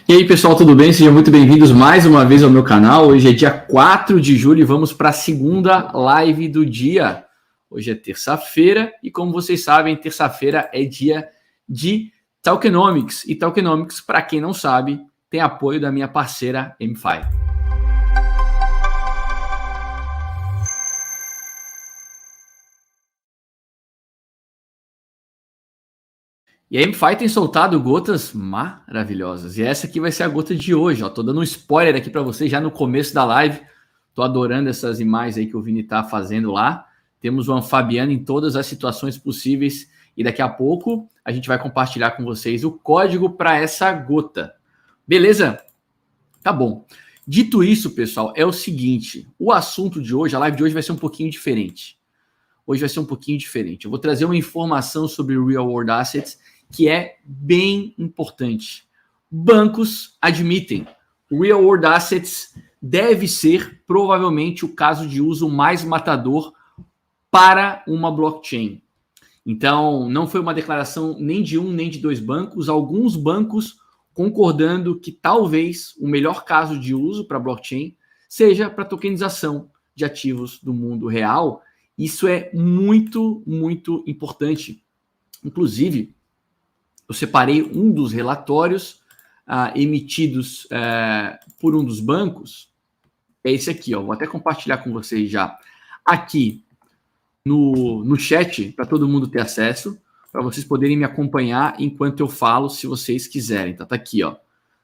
E aí, pessoal, tudo bem? Sejam muito bem-vindos mais uma vez ao meu canal. Hoje é dia 4 de julho e vamos para a segunda live do dia. Hoje é terça-feira e, como vocês sabem, terça-feira é dia de Tokenomics. E Tokenomics, para quem não sabe, tem apoio da minha parceira MFi. E a MFi tem soltado gotas maravilhosas. E essa aqui vai ser a gota de hoje. Ó. Tô dando um spoiler aqui para vocês já no começo da live. Tô adorando essas imagens aí que o Vini tá fazendo lá. Temos o Anfabiano em todas as situações possíveis. E daqui a pouco a gente vai compartilhar com vocês o código para essa gota. Beleza? Tá bom. Dito isso, pessoal, é o seguinte. O assunto de hoje, a live de hoje vai ser um pouquinho diferente. Hoje vai ser um pouquinho diferente. Eu vou trazer uma informação sobre Real World Assets que é bem importante. Bancos admitem, Real World Assets deve ser provavelmente o caso de uso mais matador para uma blockchain. Então, não foi uma declaração nem de um nem de dois bancos, alguns bancos concordando que talvez o melhor caso de uso para blockchain seja para tokenização de ativos do mundo real. Isso é muito, muito importante. Inclusive, eu separei um dos relatórios emitidos por um dos bancos. É esse aqui, ó. Vou até compartilhar com vocês já aqui no chat, para todo mundo ter acesso, para vocês poderem me acompanhar enquanto eu falo, se vocês quiserem. Então, tá aqui, ó.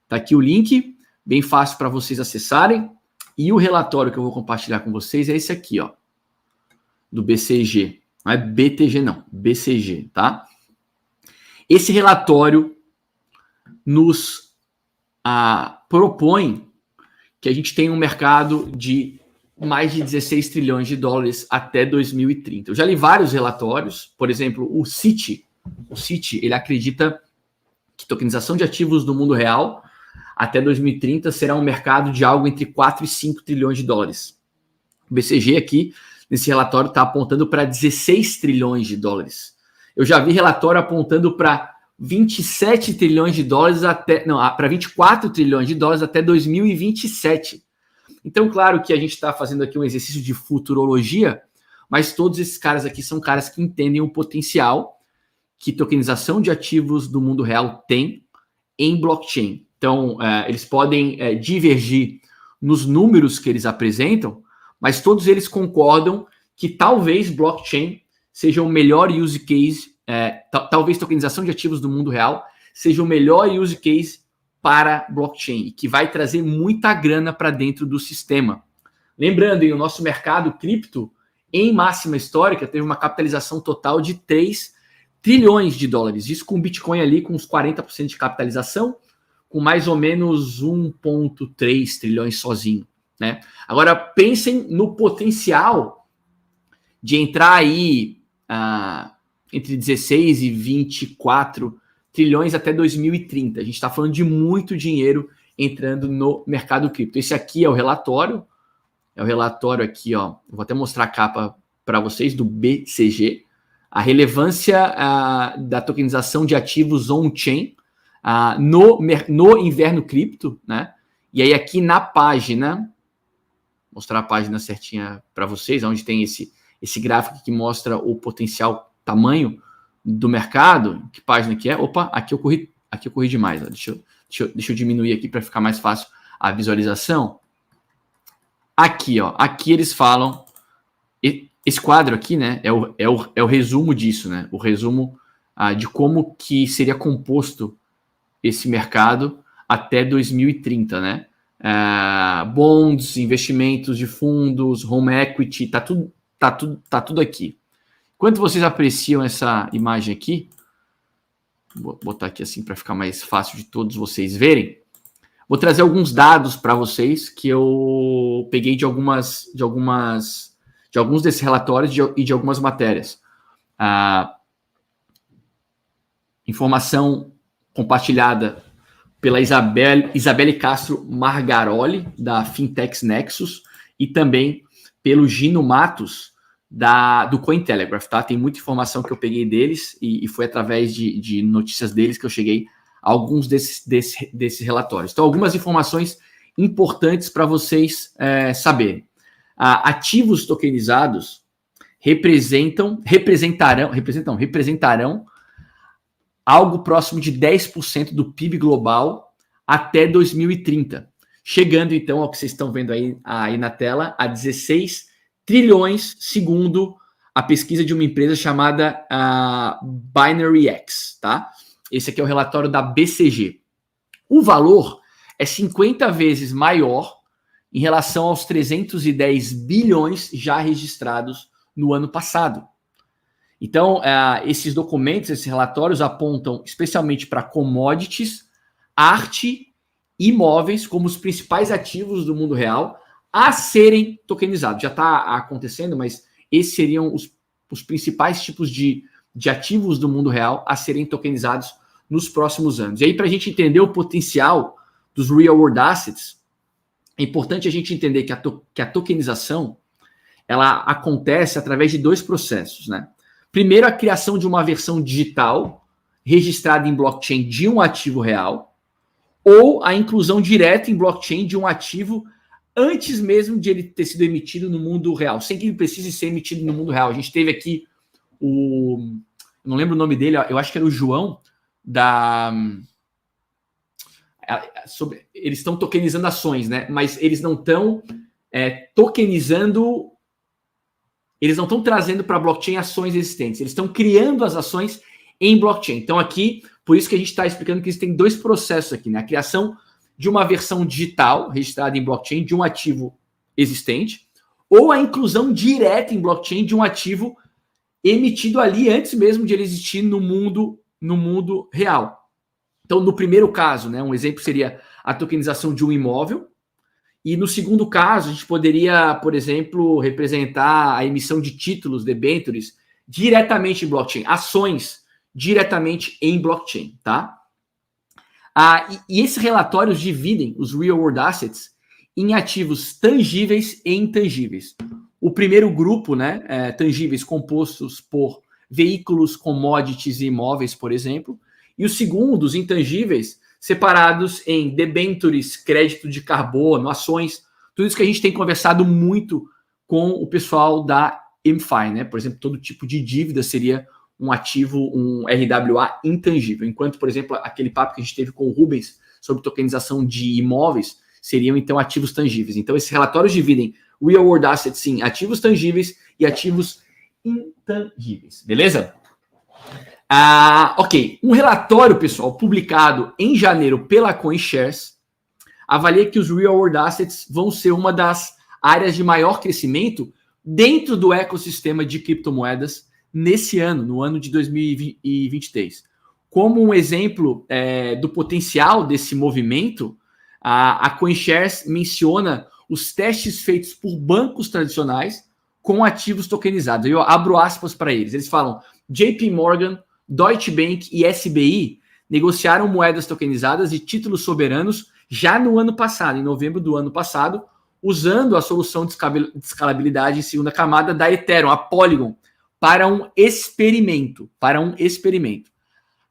Tá aqui o link, bem fácil para vocês acessarem. E o relatório que eu vou compartilhar com vocês é esse aqui, ó, do BCG. Não é BTG, não. BCG, tá? Esse relatório nos propõe que a gente tenha um mercado de mais de 16 trilhões de dólares até 2030. Eu já li vários relatórios, por exemplo, o Citi, ele acredita que tokenização de ativos do mundo real até 2030 será um mercado de algo entre 4 e 5 trilhões de dólares. O BCG aqui, nesse relatório, está apontando para 16 trilhões de dólares. Eu já vi relatório apontando para 27 trilhões de dólares para 24 trilhões de dólares até 2027. Então, claro que a gente está fazendo aqui um exercício de futurologia, mas todos esses caras aqui são caras que entendem o potencial que tokenização de ativos do mundo real tem em blockchain. Então, eles podem divergir nos números que eles apresentam, mas todos eles concordam que talvez blockchain seja o melhor use case, talvez tokenização de ativos do mundo real seja o melhor use case para blockchain, que vai trazer muita grana para dentro do sistema. Lembrando, o nosso mercado cripto, em máxima histórica, teve uma capitalização total de 3 trilhões de dólares. Isso com o Bitcoin ali com uns 40% de capitalização, com mais ou menos 1,3 trilhões sozinho, né? Agora, pensem no potencial de entrar aí entre 16 e 24 trilhões até 2030. A gente está falando de muito dinheiro entrando no mercado cripto. Esse aqui é o relatório. É o relatório aqui, ó. Eu vou até mostrar a capa para vocês do BCG. A relevância da tokenização de ativos on-chain no inverno cripto, né? E aí aqui na página, mostrar a página certinha para vocês, onde tem esse gráfico que mostra o potencial tamanho do mercado. Que página que é? Opa, aqui eu corri demais. Ó. Deixa eu diminuir aqui para ficar mais fácil a visualização. Aqui, ó. Aqui eles falam. Esse quadro aqui, né? É o resumo disso, né? O resumo de como que seria composto esse mercado até 2030, né? Bonds, investimentos de fundos, home equity, tá tudo aqui. Enquanto vocês apreciam essa imagem aqui, vou botar aqui assim para ficar mais fácil de todos vocês verem, vou trazer alguns dados para vocês que eu peguei de alguns desses relatórios e de algumas matérias. Informação compartilhada pela Isabelle Castro Margaroli, da Fintechs Nexus, e também pelo Gino Matos, do Cointelegraph, tá? Tem muita informação que eu peguei deles e foi através de notícias deles que eu cheguei alguns desses relatórios. Então, algumas informações importantes para vocês saberem. Ativos tokenizados representarão algo próximo de 10% do PIB global até 2030, chegando então ao que vocês estão vendo aí na tela, a 16 trilhões, segundo a pesquisa de uma empresa chamada BinaryX, tá? Esse aqui é o relatório da BCG. O valor é 50 vezes maior em relação aos 310 bilhões já registrados no ano passado. Então, esses documentos, esses relatórios apontam especialmente para commodities, arte e imóveis como os principais ativos do mundo real a serem tokenizados. Já está acontecendo, mas esses seriam os principais tipos de ativos do mundo real a serem tokenizados nos próximos anos. E aí, para a gente entender o potencial dos real world assets, é importante a gente entender que a tokenização ela acontece através de dois processos, né? Primeiro, a criação de uma versão digital registrada em blockchain de um ativo real, ou a inclusão direta em blockchain de um ativo antes mesmo de ele ter sido emitido no mundo real, sem que ele precise ser emitido no mundo real. A gente teve aqui não lembro o nome dele, eu acho que era o João, eles estão tokenizando ações, né? Mas eles não estão tokenizando, eles não estão trazendo para a blockchain ações existentes, eles estão criando as ações em blockchain. Então aqui, por isso que a gente está explicando que existem dois processos aqui, né? A criação de uma versão digital registrada em blockchain de um ativo existente, ou a inclusão direta em blockchain de um ativo emitido ali antes mesmo de ele existir no mundo real. Então, no primeiro caso, né, um exemplo seria a tokenização de um imóvel, e no segundo caso, a gente poderia, por exemplo, representar a emissão de títulos, debêntures, diretamente em blockchain, ações diretamente em blockchain, tá? E esses relatórios dividem os real world assets em ativos tangíveis e intangíveis. O primeiro grupo, né, tangíveis, compostos por veículos, commodities e imóveis, por exemplo, e o segundo, os intangíveis, separados em debêntures, crédito de carbono, ações, tudo isso que a gente tem conversado muito com o pessoal da MFI, né? Por exemplo, todo tipo de dívida seria um ativo, um RWA intangível, enquanto, por exemplo, aquele papo que a gente teve com o Rubens sobre tokenização de imóveis seriam, então, ativos tangíveis. Então, esses relatórios dividem real world assets em ativos tangíveis e ativos intangíveis, beleza? Ok, um relatório, pessoal, publicado em janeiro pela CoinShares, avalia que os real world assets vão ser uma das áreas de maior crescimento dentro do ecossistema de criptomoedas nesse ano, no ano de 2023. Como um exemplo do potencial desse movimento, a CoinShares menciona os testes feitos por bancos tradicionais com ativos tokenizados. Eu abro aspas para eles. Eles falam: JP Morgan, Deutsche Bank e SBI negociaram moedas tokenizadas e títulos soberanos já no ano passado, em novembro do ano passado, usando a solução de escalabilidade em segunda camada da Ethereum, a Polygon, para um experimento.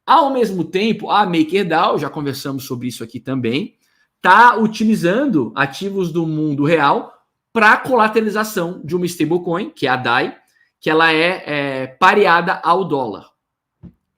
Ao mesmo tempo, a MakerDAO, já conversamos sobre isso aqui também, está utilizando ativos do mundo real para colateralização de uma stablecoin, que é a DAI, que ela é pareada ao dólar.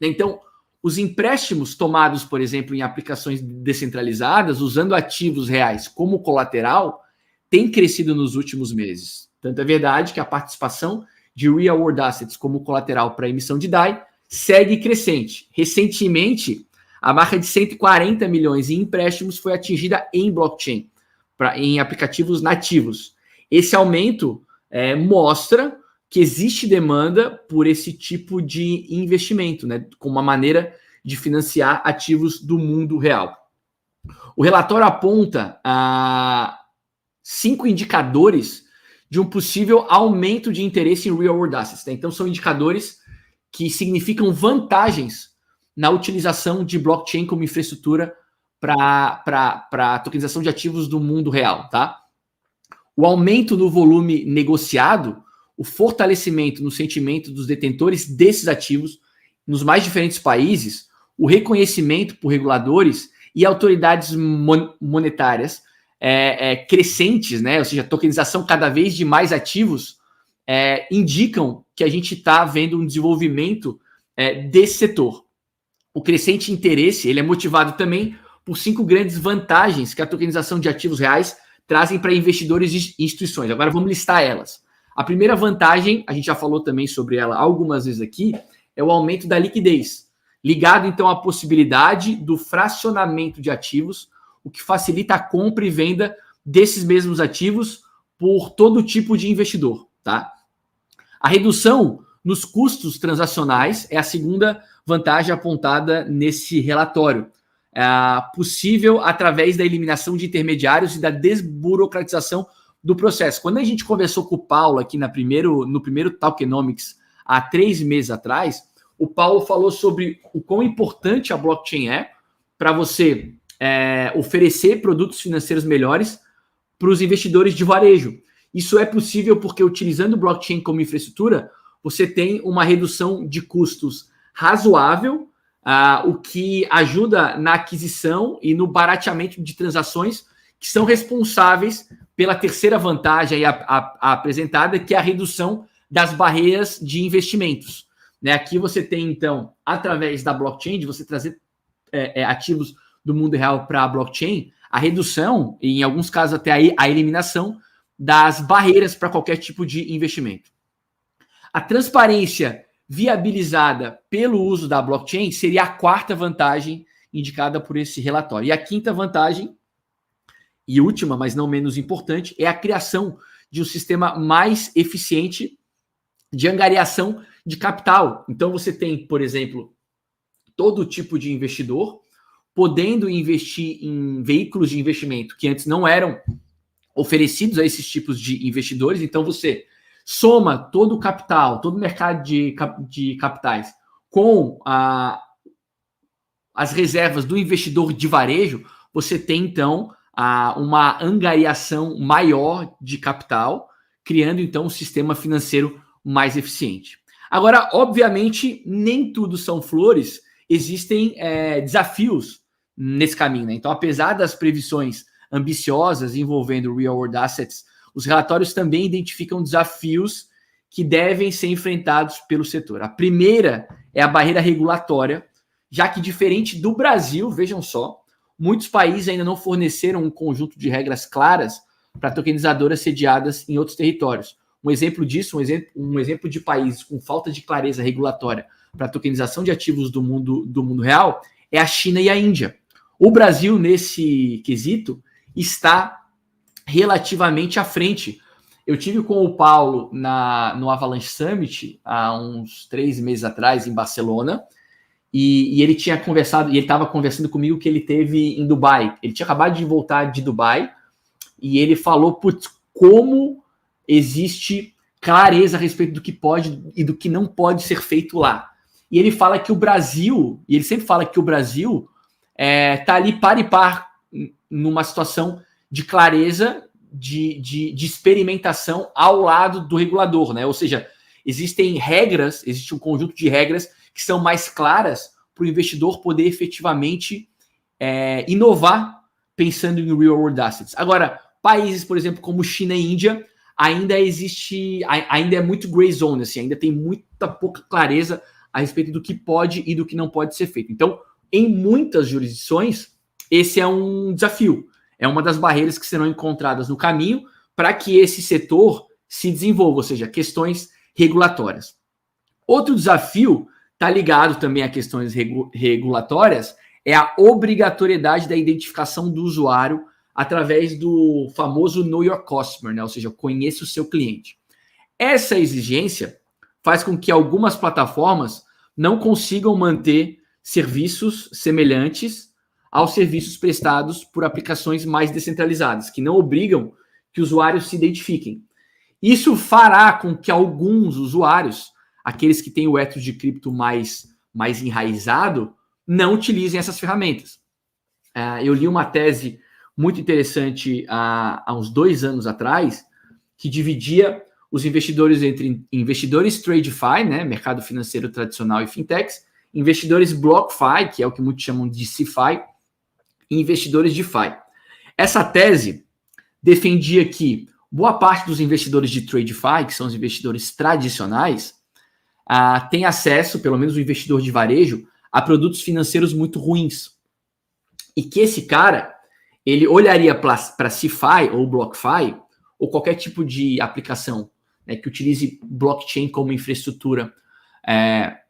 Então, os empréstimos tomados, por exemplo, em aplicações descentralizadas, usando ativos reais como colateral, têm crescido nos últimos meses. Tanto é verdade que a participação de real world assets como colateral para a emissão de DAI segue crescente. Recentemente, a marca de 140 milhões em empréstimos foi atingida em blockchain, em aplicativos nativos. Esse aumento mostra que existe demanda por esse tipo de investimento, né, como uma maneira de financiar ativos do mundo real. O relatório aponta 5 indicadores de um possível aumento de interesse em real world assets. Né? Então, são indicadores que significam vantagens na utilização de blockchain como infraestrutura para a tokenização de ativos do mundo real. Tá? O aumento no volume negociado, o fortalecimento no sentimento dos detentores desses ativos nos mais diferentes países, o reconhecimento por reguladores e autoridades monetárias crescentes, né? Ou seja, a tokenização cada vez de mais ativos indicam que a gente está vendo um desenvolvimento desse setor. O crescente interesse ele é motivado também por 5 grandes vantagens que a tokenização de ativos reais trazem para investidores e instituições. Agora vamos listar elas. A primeira vantagem, a gente já falou também sobre ela algumas vezes aqui, é o aumento da liquidez, ligado então à possibilidade do fracionamento de ativos, o que facilita a compra e venda desses mesmos ativos por todo tipo de investidor, tá? A redução nos custos transacionais é a segunda vantagem apontada nesse relatório. Possível através da eliminação de intermediários e da desburocratização do processo. Quando a gente conversou com o Paulo aqui no primeiro Tokenomics há 3 meses atrás, o Paulo falou sobre o quão importante a blockchain é para você oferecer produtos financeiros melhores para os investidores de varejo. Isso é possível porque, utilizando o blockchain como infraestrutura, você tem uma redução de custos razoável, o que ajuda na aquisição e no barateamento de transações que são responsáveis pela terceira vantagem aí apresentada, que é a redução das barreiras de investimentos. Né? Aqui você tem, então, através da blockchain, de você trazer ativos do mundo real para a blockchain, a redução, e em alguns casos até a eliminação, das barreiras para qualquer tipo de investimento. A transparência viabilizada pelo uso da blockchain seria a quarta vantagem indicada por esse relatório. E a quinta vantagem, e última, mas não menos importante, é a criação de um sistema mais eficiente de angariação de capital. Então você tem, por exemplo, todo tipo de investidor podendo investir em veículos de investimento que antes não eram oferecidos a esses tipos de investidores. Então você soma todo o capital, todo o mercado de capitais com as reservas do investidor de varejo, você tem, então, uma angariação maior de capital, criando, então, um sistema financeiro mais eficiente. Agora, obviamente, nem tudo são flores, existem desafios nesse caminho, né? Então, apesar das previsões ambiciosas envolvendo real world assets, os relatórios também identificam desafios que devem ser enfrentados pelo setor. A primeira é a barreira regulatória, já que, diferente do Brasil, vejam só, muitos países ainda não forneceram um conjunto de regras claras para tokenizadoras sediadas em outros territórios. Um exemplo disso, um exemplo de países com falta de clareza regulatória para a tokenização de ativos do mundo real é a China e a Índia. O Brasil, nesse quesito, está relativamente à frente. Eu tive com o Paulo no Avalanche Summit há uns 3 meses atrás em Barcelona, e ele tinha conversado, e ele estava conversando comigo que ele teve em Dubai. Ele tinha acabado de voltar de Dubai e ele falou como existe clareza a respeito do que pode e do que não pode ser feito lá. E ele fala que o Brasil, e ele sempre fala que o Brasil está ali par e par numa situação de clareza, de experimentação ao lado do regulador, né? Ou seja, existe um conjunto de regras que são mais claras para o investidor poder efetivamente inovar pensando em real world assets. Agora, países, por exemplo, como China e Índia, ainda é muito gray zone, assim, ainda tem muita pouca clareza a respeito do que pode e do que não pode ser feito. Então, em muitas jurisdições, esse é um desafio. É uma das barreiras que serão encontradas no caminho para que esse setor se desenvolva, ou seja, questões regulatórias. Outro desafio está ligado também a questões regulatórias, é a obrigatoriedade da identificação do usuário através do famoso Know Your Customer, né? Ou seja, conheça o seu cliente. Essa exigência faz com que algumas plataformas não consigam manter serviços semelhantes aos serviços prestados por aplicações mais descentralizadas, que não obrigam que usuários se identifiquem. Isso fará com que alguns usuários, aqueles que têm o ethos de cripto mais enraizado, não utilizem essas ferramentas. Eu li uma tese muito interessante há uns 2 anos atrás, que dividia os investidores entre investidores TradeFi, né, mercado financeiro tradicional e fintechs, investidores BlockFi, que é o que muitos chamam de CeFi, e investidores DeFi. Essa tese defendia que boa parte dos investidores de TradeFi, que são os investidores tradicionais, tem acesso, pelo menos o investidor de varejo, a produtos financeiros muito ruins. E que esse cara, ele olharia para CeFi ou BlockFi, ou qualquer tipo de aplicação, né, que utilize blockchain como infraestrutura,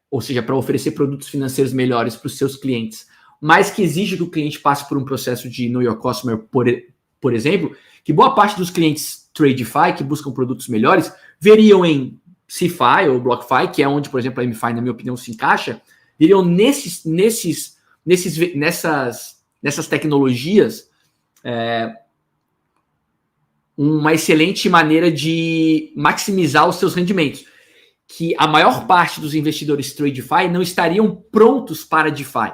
ou seja, para oferecer produtos financeiros melhores para os seus clientes, mas que exige que o cliente passe por um processo de Know Your Customer, por exemplo, que boa parte dos clientes TradeFi, que buscam produtos melhores, veriam em CeFi ou BlockFi, que é onde, por exemplo, a MFi, na minha opinião, se encaixa, veriam nessas tecnologias uma excelente maneira de maximizar os seus rendimentos, que a maior parte dos investidores TradeFi não estariam prontos para DeFi,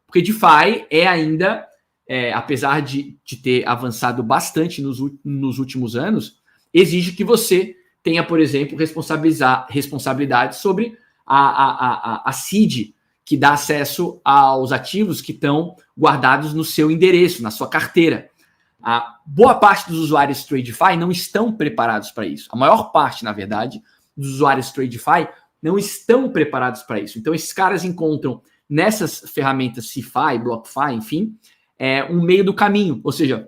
porque DeFi é ainda, apesar de ter avançado bastante nos últimos anos, exige que você tenha, por exemplo, responsabilidade sobre a seed, que dá acesso aos ativos que estão guardados no seu endereço, na sua carteira. A boa parte dos usuários TradeFi não estão preparados para isso. A maior parte, na verdade, dos usuários TradeFi não estão preparados para isso. Então, esses caras encontram nessas ferramentas CeFi, BlockFi, enfim, um meio do caminho. Ou seja,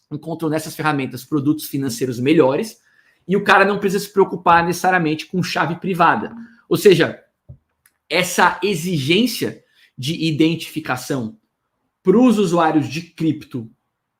encontram nessas ferramentas produtos financeiros melhores e o cara não precisa se preocupar necessariamente com chave privada. Ou seja, essa exigência de identificação para os usuários de cripto,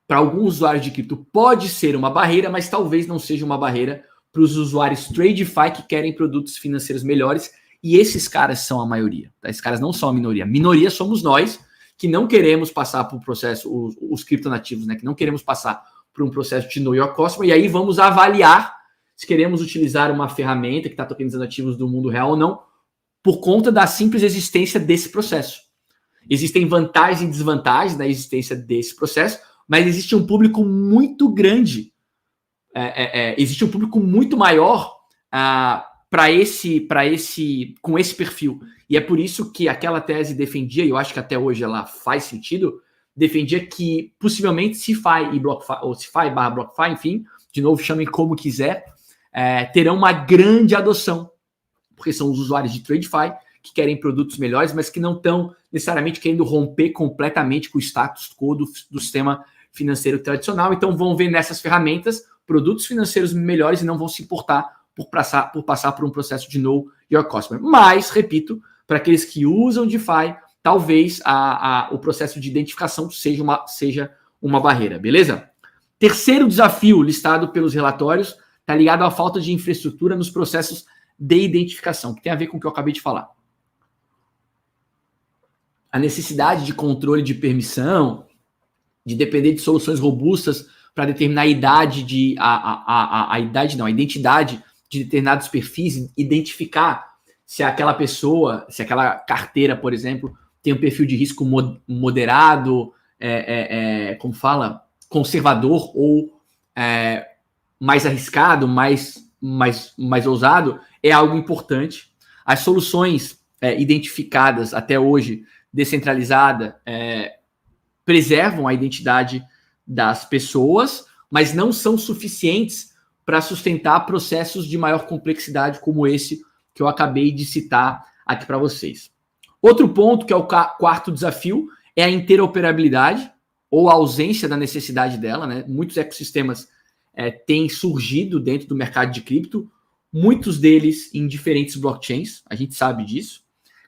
para alguns usuários de cripto, pode ser uma barreira, mas talvez não seja uma barreira para os usuários TradeFi que querem produtos financeiros melhores, e esses caras são a maioria. Tá? Esses caras não são a minoria. A minoria somos nós, que não queremos passar por um processo, os criptonativos, né, que não queremos passar por um processo de Know Your Customer, e aí vamos avaliar se queremos utilizar uma ferramenta que está tokenizando ativos do mundo real ou não, por conta da simples existência desse processo. Existem vantagens e desvantagens na existência desse processo, mas existe um público muito grande, existe um público muito maior com esse perfil. E é por isso que aquela tese defendia, e eu acho que até hoje ela faz sentido, defendia que possivelmente CeFi e BlockFi, ou CeFi/BlockFi, enfim, de novo, chamem como quiser, terão uma grande adoção, porque são os usuários de TradeFi que querem produtos melhores, mas que não estão necessariamente querendo romper completamente com o status quo do sistema financeiro tradicional. Então vão ver nessas ferramentas produtos financeiros melhores e não vão se importar por passar por um processo de Know Your Customer. Mas, repito, para aqueles que usam DeFi, talvez o processo de identificação seja uma barreira, beleza? Terceiro desafio listado pelos relatórios está ligado à falta de infraestrutura nos processos de identificação, que tem a ver com o que eu acabei de falar. A necessidade de controle de permissão, de depender de soluções robustas para determinar a idade a identidade de determinados perfis, identificar se aquela pessoa, se aquela carteira, por exemplo, tem um perfil de risco moderado, como fala, conservador ou mais arriscado, mais ousado, é algo importante. As soluções identificadas até hoje, descentralizada, preservam a identidade das pessoas, mas não são suficientes para sustentar processos de maior complexidade como esse que eu acabei de citar aqui para vocês. Outro ponto, que é o quarto desafio, é a interoperabilidade ou a ausência da necessidade dela, né? Muitos ecossistemas têm surgido dentro do mercado de cripto, muitos deles em diferentes blockchains, a gente sabe disso.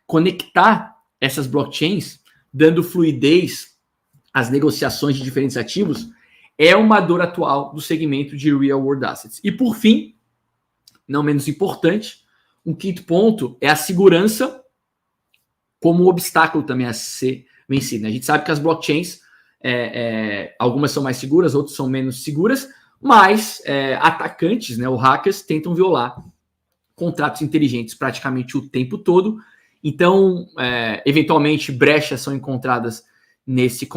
Conectar essas blockchains, dando fluidez às negociações de diferentes ativos, é uma dor atual do segmento de Real World Assets. E por fim, não menos importante, um quinto ponto é a segurança como obstáculo também a ser vencido. A gente sabe que as blockchains, algumas são mais seguras, outras são menos seguras, mas atacantes, né, ou hackers, tentam violar contratos inteligentes praticamente o tempo todo. Então, eventualmente, brechas são encontradas nesses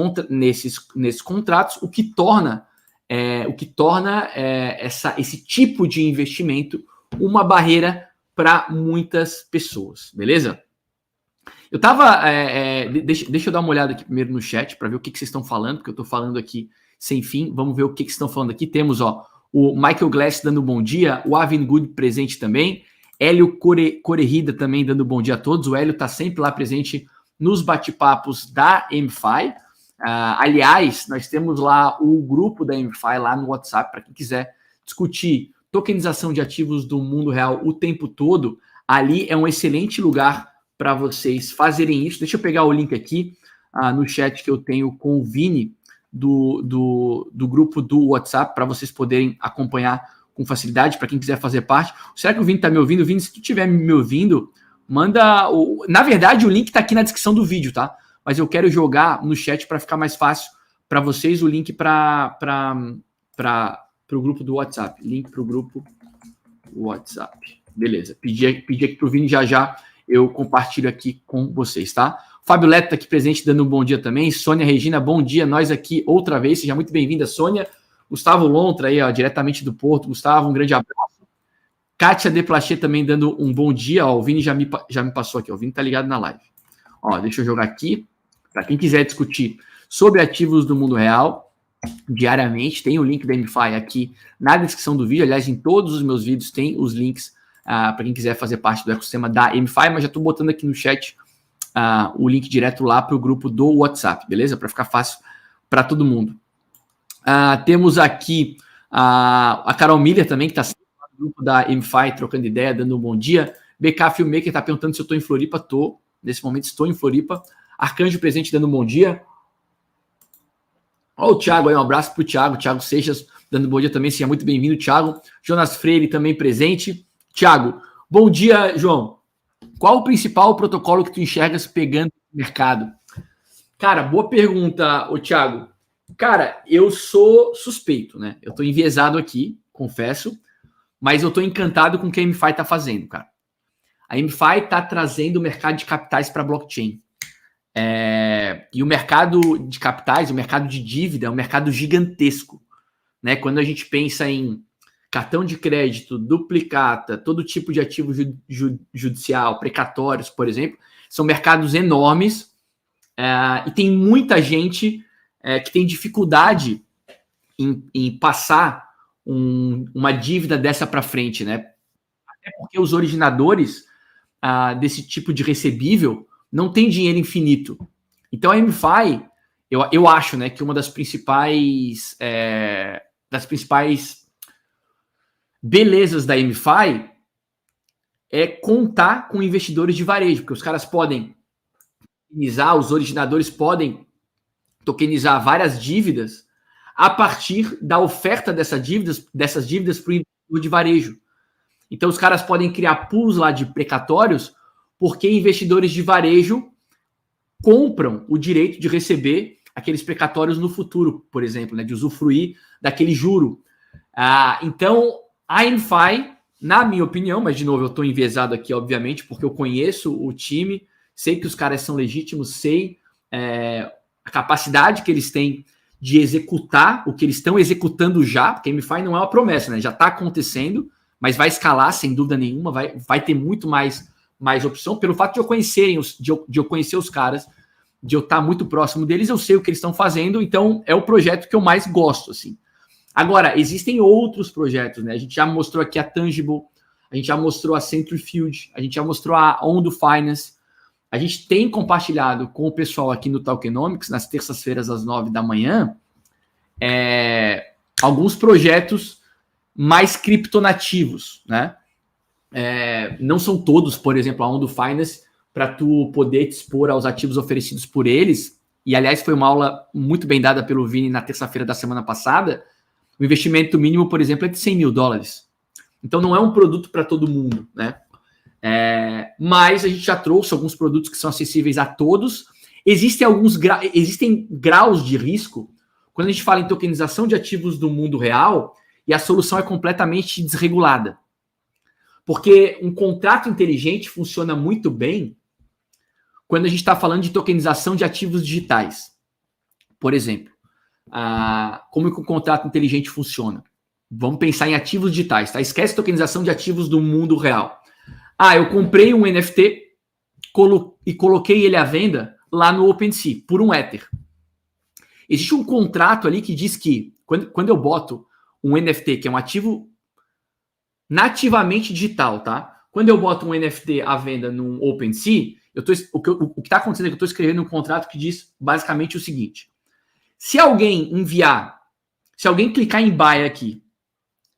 contratos, o que torna esse tipo de investimento uma barreira para muitas pessoas, beleza? Eu tava. Deixa eu dar uma olhada aqui primeiro no chat para ver o que vocês estão falando, porque eu estou falando aqui sem fim. Vamos ver o que vocês estão falando aqui. Temos, o Michael Glass dando bom dia, o Avin Good presente também, Hélio Corerrida também dando bom dia a todos. O Hélio está sempre lá presente nos bate-papos da MFI. Aliás, nós temos lá o grupo da MFI lá no WhatsApp, para quem quiser discutir tokenização de ativos do mundo real o tempo todo. Ali é um excelente lugar para vocês fazerem isso. Deixa eu pegar o link aqui no chat que eu tenho com o Vini do grupo do WhatsApp, para vocês poderem acompanhar com facilidade, para quem quiser fazer parte. Será que o Vini está me ouvindo? Vini, se tu estiver me ouvindo, manda... Na verdade, o link está aqui na descrição do vídeo, tá? Mas eu quero jogar no chat para ficar mais fácil para vocês o link para o grupo do WhatsApp. Link para o grupo WhatsApp. Beleza. Pedi aqui para o Vini, já eu compartilho aqui com vocês, tá? Fábio Leto está aqui presente, dando um bom dia também. Sônia Regina, bom dia. Nós aqui outra vez. Seja muito bem-vinda, Sônia. Gustavo Lontra aí, diretamente do Porto. Gustavo, um grande abraço. Kátia Deplachê também dando um bom dia. O Vini já me passou aqui. O Vini tá ligado na live. Deixa eu jogar aqui. Para quem quiser discutir sobre ativos do mundo real, diariamente, tem o link da MFI aqui na descrição do vídeo. Aliás, em todos os meus vídeos tem os links para quem quiser fazer parte do ecossistema da MFI, mas já estou botando aqui no chat o link direto lá para o grupo do WhatsApp, beleza? Para ficar fácil para todo mundo. Temos aqui a Carol Miller também, que está no grupo da MFI, trocando ideia, dando um bom dia. BK Filmmaker está perguntando se eu estou em Floripa. Estou. Nesse momento estou em Floripa. Arcanjo presente dando um bom dia. Olha o Thiago aí, um abraço para o Thiago Seixas dando um bom dia também, seja muito bem-vindo, Thiago. Jonas Freire também presente. Thiago, bom dia, João. Qual o principal protocolo que tu enxergas pegando no mercado? Cara, boa pergunta, Thiago. Cara, eu sou suspeito, né? Eu tô enviesado aqui, confesso, mas eu tô encantado com o que a MFI tá fazendo, cara. A MFI tá trazendo o mercado de capitais para blockchain. E o mercado de capitais, o mercado de dívida, é um mercado gigantesco, né? Quando a gente pensa em cartão de crédito, duplicata, todo tipo de ativo judicial, precatórios, por exemplo, são mercados enormes e tem muita gente que tem dificuldade em passar uma dívida dessa para frente, né? Até porque os originadores desse tipo de recebível não tem dinheiro infinito. Então a MFI, eu acho, né, que uma das principais belezas da MFI é contar com investidores de varejo, porque os caras podem tokenizar, os originadores podem tokenizar várias dívidas a partir da oferta dessas dívidas para o investidor de varejo. Então os caras podem criar pools lá de precatórios porque investidores de varejo compram o direito de receber aqueles precatórios no futuro, por exemplo, né, de usufruir daquele juro. Então, a MFI, na minha opinião, mas de novo eu estou enviesado aqui, obviamente, porque eu conheço o time, sei que os caras são legítimos, sei a capacidade que eles têm de executar o que eles estão executando já, porque a MFI não é uma promessa, né? Já está acontecendo, mas vai escalar sem dúvida nenhuma, vai ter muito mais opção, pelo fato de eu conhecer os caras, de eu estar muito próximo deles, eu sei o que eles estão fazendo, então é o projeto que eu mais gosto, assim. Agora, existem outros projetos, né? A gente já mostrou aqui a Tangible, a gente já mostrou a Centrifuge, a gente já mostrou a Ondo Finance, a gente tem compartilhado com o pessoal aqui no Tokenomics, nas terças-feiras às 9 da manhã, alguns projetos mais criptonativos, né? Não são todos, por exemplo, a Ondo Finance, para tu poder te expor aos ativos oferecidos por eles, e aliás foi uma aula muito bem dada pelo Vini na terça-feira da semana passada. O investimento mínimo, por exemplo, é de $100 mil. Então não é um produto para todo mundo, né? Mas a gente já trouxe alguns produtos que são acessíveis a todos. Existem graus de risco quando a gente fala em tokenização de ativos do mundo real e a solução é completamente desregulada. Porque um contrato inteligente funciona muito bem quando a gente está falando de tokenização de ativos digitais. Por exemplo, como é que o contrato inteligente funciona? Vamos pensar em ativos digitais, tá? Esquece tokenização de ativos do mundo real. Eu comprei um NFT e coloquei ele à venda lá no OpenSea por um Ether. Existe um contrato ali que diz que quando eu boto um NFT, que é um ativo nativamente digital, tá? Quando eu boto um NFT à venda no OpenSea, o que está acontecendo é que eu estou escrevendo um contrato que diz basicamente o seguinte: se alguém clicar em buy aqui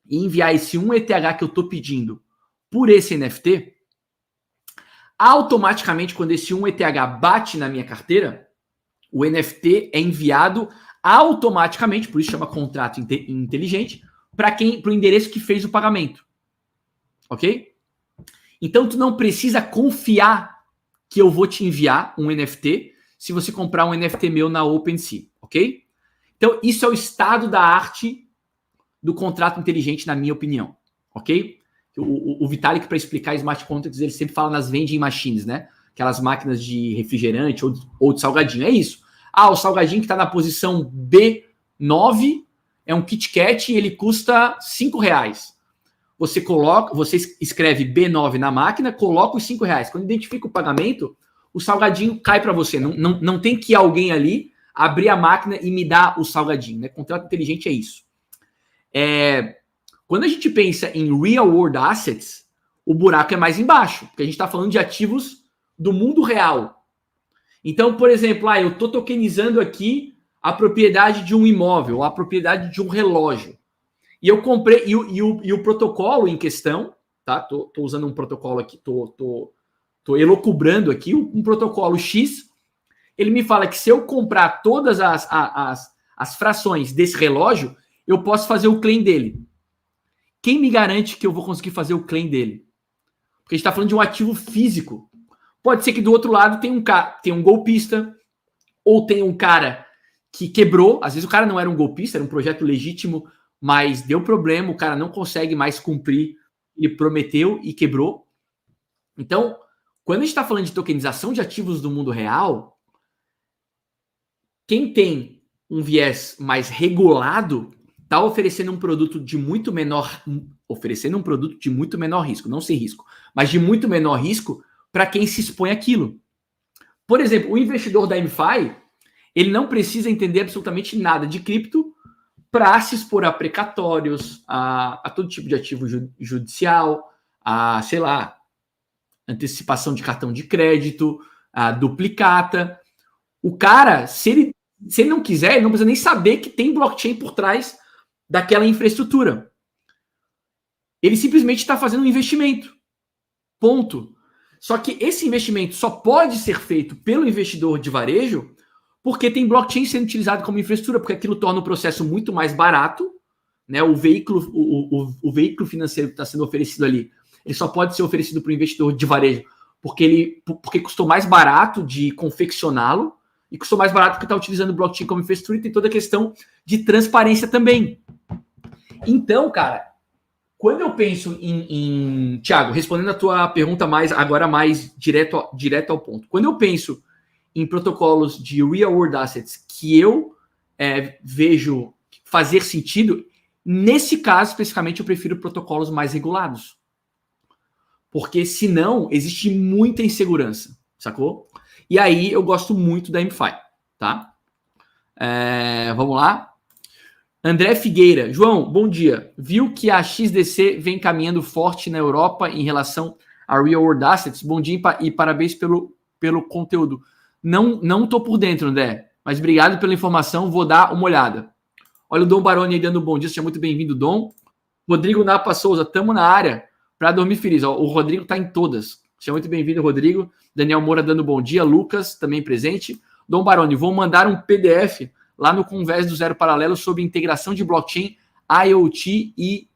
e enviar esse 1 ETH que eu estou pedindo por esse NFT, automaticamente, quando esse 1 ETH bate na minha carteira, o NFT é enviado automaticamente, por isso chama contrato inteligente, para o endereço que fez o pagamento. Ok? Então, tu não precisa confiar que eu vou te enviar um NFT se você comprar um NFT meu na OpenSea. Ok? Então, isso é o estado da arte do contrato inteligente, na minha opinião. Ok? O Vitalik, para explicar smart contracts, ele sempre fala nas vending machines, né? Aquelas máquinas de refrigerante ou de salgadinho. É isso. O salgadinho que está na posição B9 é um Kit Kat e ele custa R$5. Você escreve B9 na máquina, coloca os R$5. Quando identifica o pagamento, o salgadinho cai para você. Não tem que alguém ali abrir a máquina e me dar o salgadinho. Né? Contrato inteligente é isso. Quando a gente pensa em real world assets, o buraco é mais embaixo, porque a gente está falando de ativos do mundo real. Então, por exemplo, eu estou tokenizando aqui a propriedade de um imóvel, a propriedade de um relógio. E eu comprei, e o protocolo em questão, tá? Tô usando um protocolo aqui, tô elucubrando aqui, um protocolo X, ele me fala que se eu comprar todas as frações desse relógio, eu posso fazer o claim dele. Quem me garante que eu vou conseguir fazer o claim dele? Porque a gente está falando de um ativo físico. Pode ser que do outro lado tem um golpista, ou tem um cara que quebrou. Às vezes o cara não era um golpista, era um projeto legítimo, mas deu problema, o cara não consegue mais cumprir, ele prometeu e quebrou. Então, quando a gente está falando de tokenização de ativos do mundo real, quem tem um viés mais regulado está oferecendo um produto de muito menor risco, não sem risco, mas de muito menor risco para quem se expõe àquilo. Por exemplo, o investidor da MFI, ele não precisa entender absolutamente nada de cripto para se expor a precatórios, a todo tipo de ativo judicial, a, sei lá, antecipação de cartão de crédito, a duplicata. O cara, se ele não quiser, ele não precisa nem saber que tem blockchain por trás daquela infraestrutura. Ele simplesmente está fazendo um investimento. Ponto. Só que esse investimento só pode ser feito pelo investidor de varejo porque tem blockchain sendo utilizado como infraestrutura, porque aquilo torna o processo muito mais barato, né? O veículo financeiro que está sendo oferecido ali, ele só pode ser oferecido para o investidor de varejo porque custou mais barato de confeccioná-lo e custou mais barato porque está utilizando o blockchain como infraestrutura, e tem toda a questão de transparência também. Então, cara, quando eu penso em Thiago, respondendo a tua pergunta mais direto ao ponto, quando eu penso em protocolos de real world assets que eu vejo fazer sentido, nesse caso especificamente eu prefiro protocolos mais regulados, porque senão existe muita insegurança, sacou? E aí eu gosto muito da MFI, tá? Vamos lá. André Figueira. João, bom dia. Viu que a XDC vem caminhando forte na Europa em relação a real world assets? Bom dia e parabéns pelo conteúdo. Não tô por dentro, André, mas obrigado pela informação, vou dar uma olhada. Olha o Dom Baroni aí dando um bom dia, seja muito bem-vindo, Dom. Rodrigo Napa Souza, tamo na área para dormir feliz. O Rodrigo tá em todas. Seja muito bem-vindo, Rodrigo. Daniel Moura dando bom dia, Lucas também presente. Dom Baroni, vou mandar um PDF lá no Convés do Zero Paralelo sobre integração de blockchain, IoT e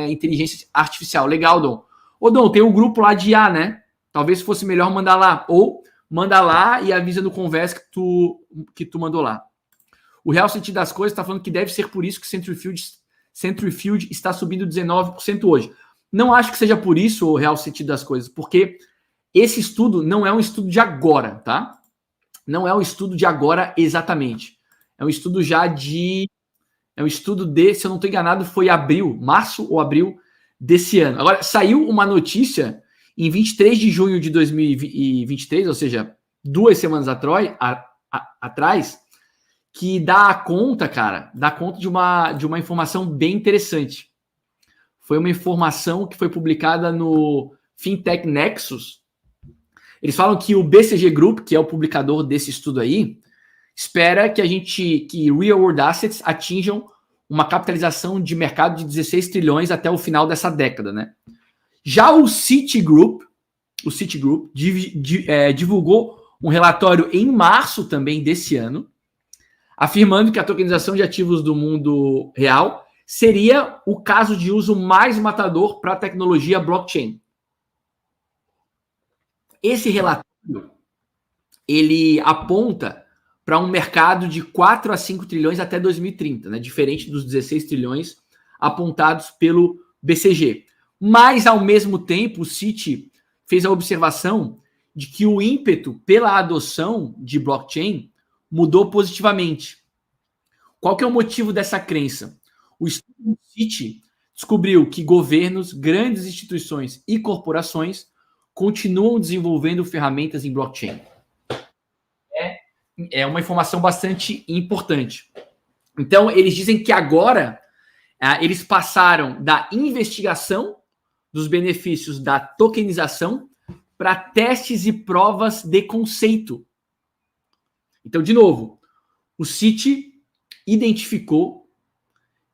inteligência artificial. Legal, Dom. Ô, Dom, tem um grupo lá de IA, né? Talvez fosse melhor mandar lá. Ou manda lá e avisa no Convés que tu mandou lá. O real sentido das coisas está falando que deve ser por isso que Centrifuge está subindo 19% hoje. Não acho que seja por isso o real sentido das coisas, porque esse estudo não é um estudo de agora, tá? Não é um estudo de agora exatamente. É um estudo se eu não estou enganado, foi março ou abril desse ano. Agora, saiu uma notícia em 23 de junho de 2023, ou seja, 2 semanas atrás, que dá conta, cara, dá conta de uma informação bem interessante. Foi uma informação que foi publicada no Fintech Nexus. Eles falam que o BCG Group, que é o publicador desse estudo aí, espera que Real World Assets atinjam uma capitalização de mercado de 16 trilhões até o final dessa década, né? Já o Citigroup divulgou um relatório em março também desse ano, afirmando que a tokenização de ativos do mundo real seria o caso de uso mais matador para a tecnologia blockchain. Esse relatório, ele aponta para um mercado de 4 a 5 trilhões até 2030, né? Diferente dos 16 trilhões apontados pelo BCG. Mas, ao mesmo tempo, o Citi fez a observação de que o ímpeto pela adoção de blockchain mudou positivamente. Qual que é o motivo dessa crença? O estudo do Citi descobriu que governos, grandes instituições e corporações continuam desenvolvendo ferramentas em blockchain. É uma informação bastante importante. Então, eles dizem que agora eles passaram da investigação dos benefícios da tokenização para testes e provas de conceito. Então, de novo, o Citi identificou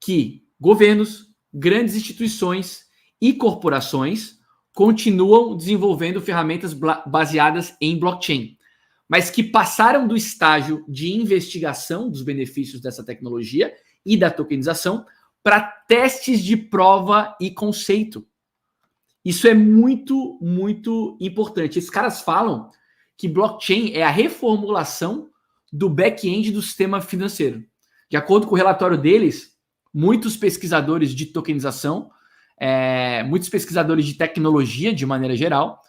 que governos, grandes instituições e corporações continuam desenvolvendo ferramentas baseadas em blockchain, mas que passaram do estágio de investigação dos benefícios dessa tecnologia e da tokenização para testes de prova e conceito. Isso é muito, muito importante. Esses caras falam que blockchain é a reformulação do back-end do sistema financeiro. De acordo com o relatório deles, muitos pesquisadores de tokenização, muitos pesquisadores de tecnologia, de maneira geral,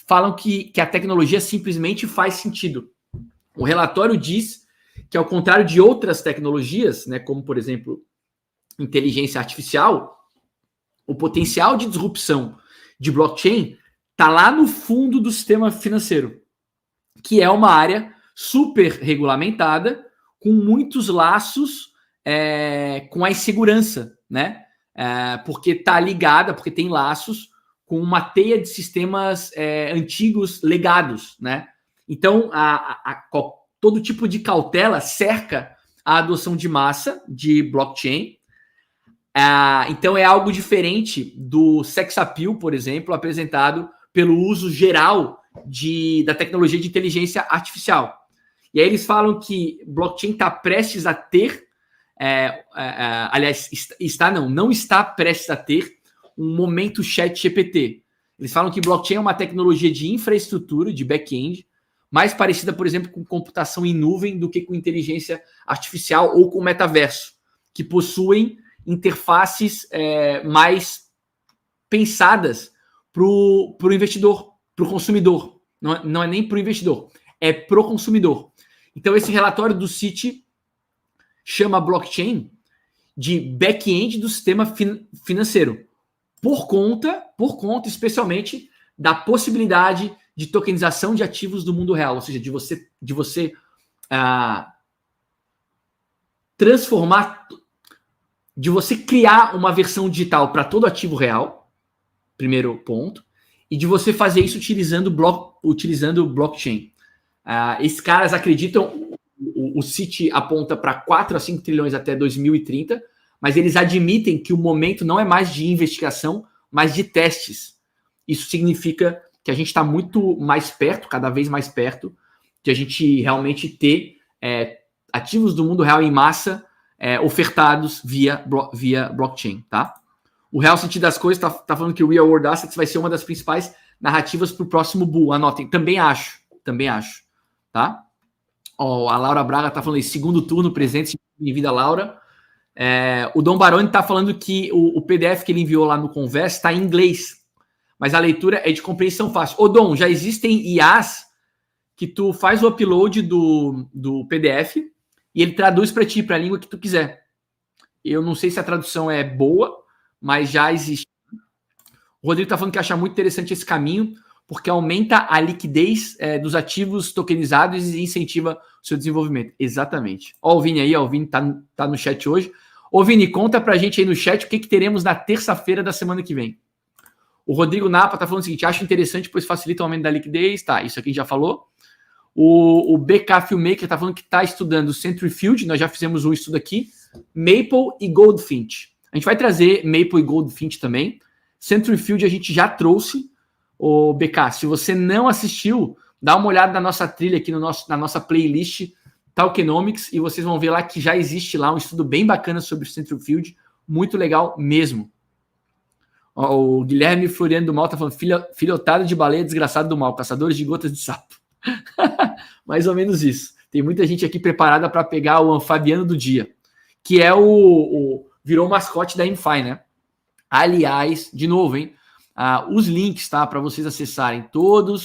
falam que a tecnologia simplesmente faz sentido. O relatório diz que, ao contrário de outras tecnologias, né, como, por exemplo, inteligência artificial, o potencial de disrupção de blockchain está lá no fundo do sistema financeiro, que é uma área super regulamentada, com muitos laços com a insegurança, né? Porque está ligada, porque tem laços com uma teia de sistemas antigos legados, né? Então, todo tipo de cautela cerca a adoção de massa de blockchain. Então, é algo diferente do sex appeal, por exemplo, apresentado pelo uso geral da tecnologia de inteligência artificial. E aí eles falam que blockchain está prestes a ter, aliás, não está prestes a ter um momento ChatGPT. Eles falam que blockchain é uma tecnologia de infraestrutura, de back-end, mais parecida, por exemplo, com computação em nuvem do que com inteligência artificial ou com metaverso, que possuem interfaces mais pensadas para o investidor, para o consumidor. Não é nem para o investidor, é para o consumidor. Então, esse relatório do Citi chama blockchain de back-end do sistema financeiro, por conta, especialmente, da possibilidade de tokenização de ativos do mundo real, ou seja, de você transformar, de você criar uma versão digital para todo ativo real, primeiro ponto, e de você fazer isso utilizando blockchain. Esses caras acreditam, o Citi aponta para 4 a 5 trilhões até 2030, mas eles admitem que o momento não é mais de investigação, mas de testes. Isso significa que a gente está muito mais perto, cada vez mais perto, de a gente realmente ter ativos do mundo real em massa ofertados via blockchain, tá? O real sentido das coisas tá falando que o Real World Assets vai ser uma das principais narrativas para o próximo bull. Anotem, também acho, tá? A Laura Braga tá falando aí, segundo turno, presente, bem-vinda, Laura. O Dom Baroni tá falando que o PDF que ele enviou lá no Converse está em inglês, mas a leitura é de compreensão fácil. Ô, Dom, já existem IAs que tu faz o upload do PDF e ele traduz para ti, para a língua que tu quiser. Eu não sei se a tradução é boa, mas já existe. O Rodrigo está falando que acha muito interessante esse caminho, porque aumenta a liquidez dos ativos tokenizados e incentiva o seu desenvolvimento. Exatamente. Ó, o Vini aí, ó, o Vini tá no chat hoje. Ô, Vini, conta pra gente aí no chat o que teremos na terça-feira da semana que vem. O Rodrigo Napa tá falando o seguinte, acho interessante, pois facilita o aumento da liquidez. Tá, isso aqui a gente já falou. O BK Filmmaker tá falando que tá estudando Centrifuge, nós já fizemos um estudo aqui, Maple e Goldfinch. A gente vai trazer Maple e Goldfinch também. Centrifuge a gente já trouxe. O BK, se você não assistiu, dá uma olhada na nossa trilha aqui na nossa playlist Tokenomics e vocês vão ver lá que já existe lá um estudo bem bacana sobre o Centrifuge, muito legal mesmo. O Guilherme Floriano do Mal tá falando filhotada de baleia desgraçado do mal, caçadores de gotas de sapo. Mais ou menos isso. Tem muita gente aqui preparada para pegar o Fabiano do dia, que é virou o mascote da MFI, né? Aliás, de novo, hein? Os links, tá? Para vocês acessarem todo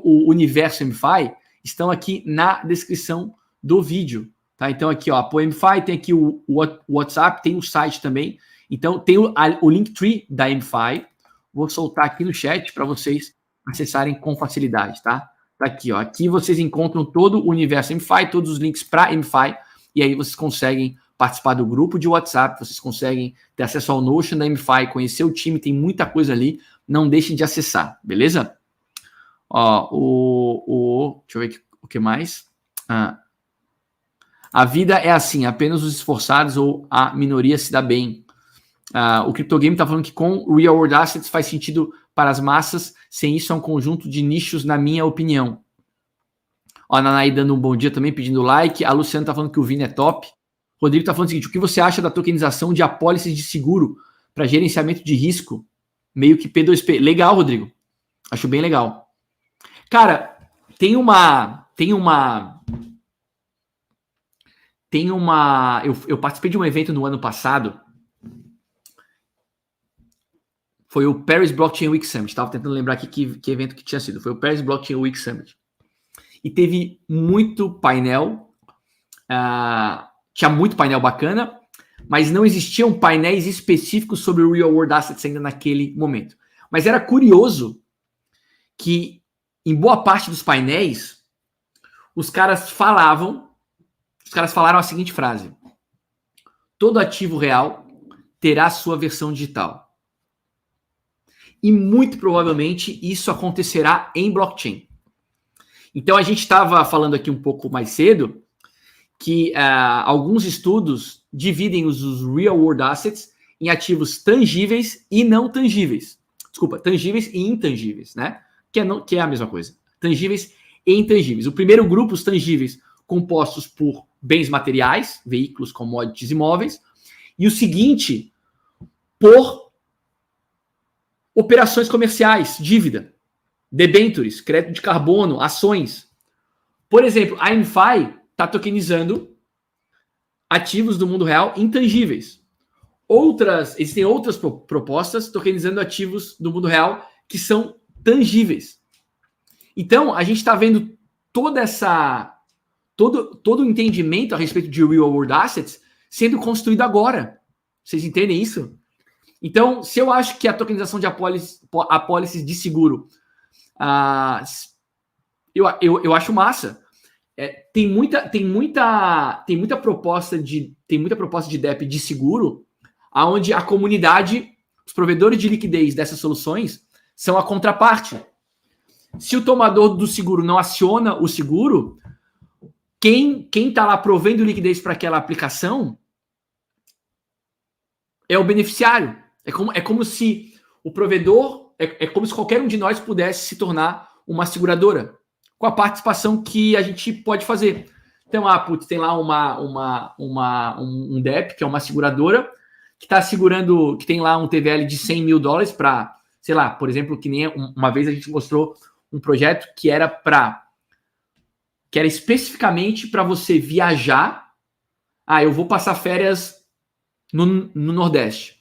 o universo MFI estão aqui na descrição do vídeo, tá? Então aqui, ó, a MFI tem aqui o WhatsApp, tem o site também. Então tem o Linktree da MFI. Vou soltar aqui no chat para vocês acessarem com facilidade, tá? Tá aqui, ó. Aqui vocês encontram todo o universo MFI, todos os links para MFI, e aí vocês conseguem participar do grupo de WhatsApp, vocês conseguem ter acesso ao Notion da MFI, conhecer o time, tem muita coisa ali, não deixem de acessar, beleza? Ó, deixa eu ver o que mais. A vida é assim, apenas os esforçados ou a minoria se dá bem. O CryptoGame está falando que com Real World Assets faz sentido para as massas, sem isso é um conjunto de nichos, na minha opinião. Ó, a Nanai dando um bom dia também, pedindo like. A Luciana está falando que o Vini é top. Rodrigo está falando o seguinte, o que você acha da tokenização de apólices de seguro para gerenciamento de risco? Meio que P2P. Legal, Rodrigo. Acho bem legal. Cara, eu participei de um evento no ano passado. Foi o Paris Blockchain Week Summit. Estava tentando lembrar aqui que evento que tinha sido. Foi o Paris Blockchain Week Summit. E teve muito painel. Tinha muito painel bacana, mas não existiam painéis específicos sobre o Real World Assets ainda naquele momento. Mas era curioso que, em boa parte dos painéis, os caras falaram a seguinte frase: todo ativo real terá sua versão digital. E muito provavelmente isso acontecerá em blockchain. Então a gente estava falando aqui um pouco mais cedo que alguns estudos dividem os Real World Assets em ativos tangíveis e não tangíveis. Desculpa, tangíveis e intangíveis, né? Que é a mesma coisa. Tangíveis e intangíveis. O primeiro grupo, os tangíveis, compostos por bens materiais, veículos, commodities, imóveis. E o seguinte, por operações comerciais, dívida, debentures, crédito de carbono, ações. Por exemplo, a MFI está tokenizando ativos do mundo real intangíveis. Existem outras propostas tokenizando ativos do mundo real que são tangíveis. Então, a gente está vendo todo o entendimento a respeito de Real World Assets sendo construído agora. Vocês entendem isso? Então, se eu acho que a tokenização de apólices de seguro, eu acho massa. Tem muita proposta de DEP de seguro, onde a comunidade, os provedores de liquidez dessas soluções são a contraparte. Se o tomador do seguro não aciona o seguro, quem está lá provendo liquidez para aquela aplicação é o beneficiário. É como se o provedor, é como se qualquer um de nós pudesse se tornar uma seguradora, com a participação que a gente pode fazer. Então, tem lá um DEP, que é uma seguradora, que está segurando, que tem lá um TVL de $100 mil para, sei lá, por exemplo, que nem uma vez a gente mostrou um projeto que era especificamente para você viajar. Eu vou passar férias no Nordeste.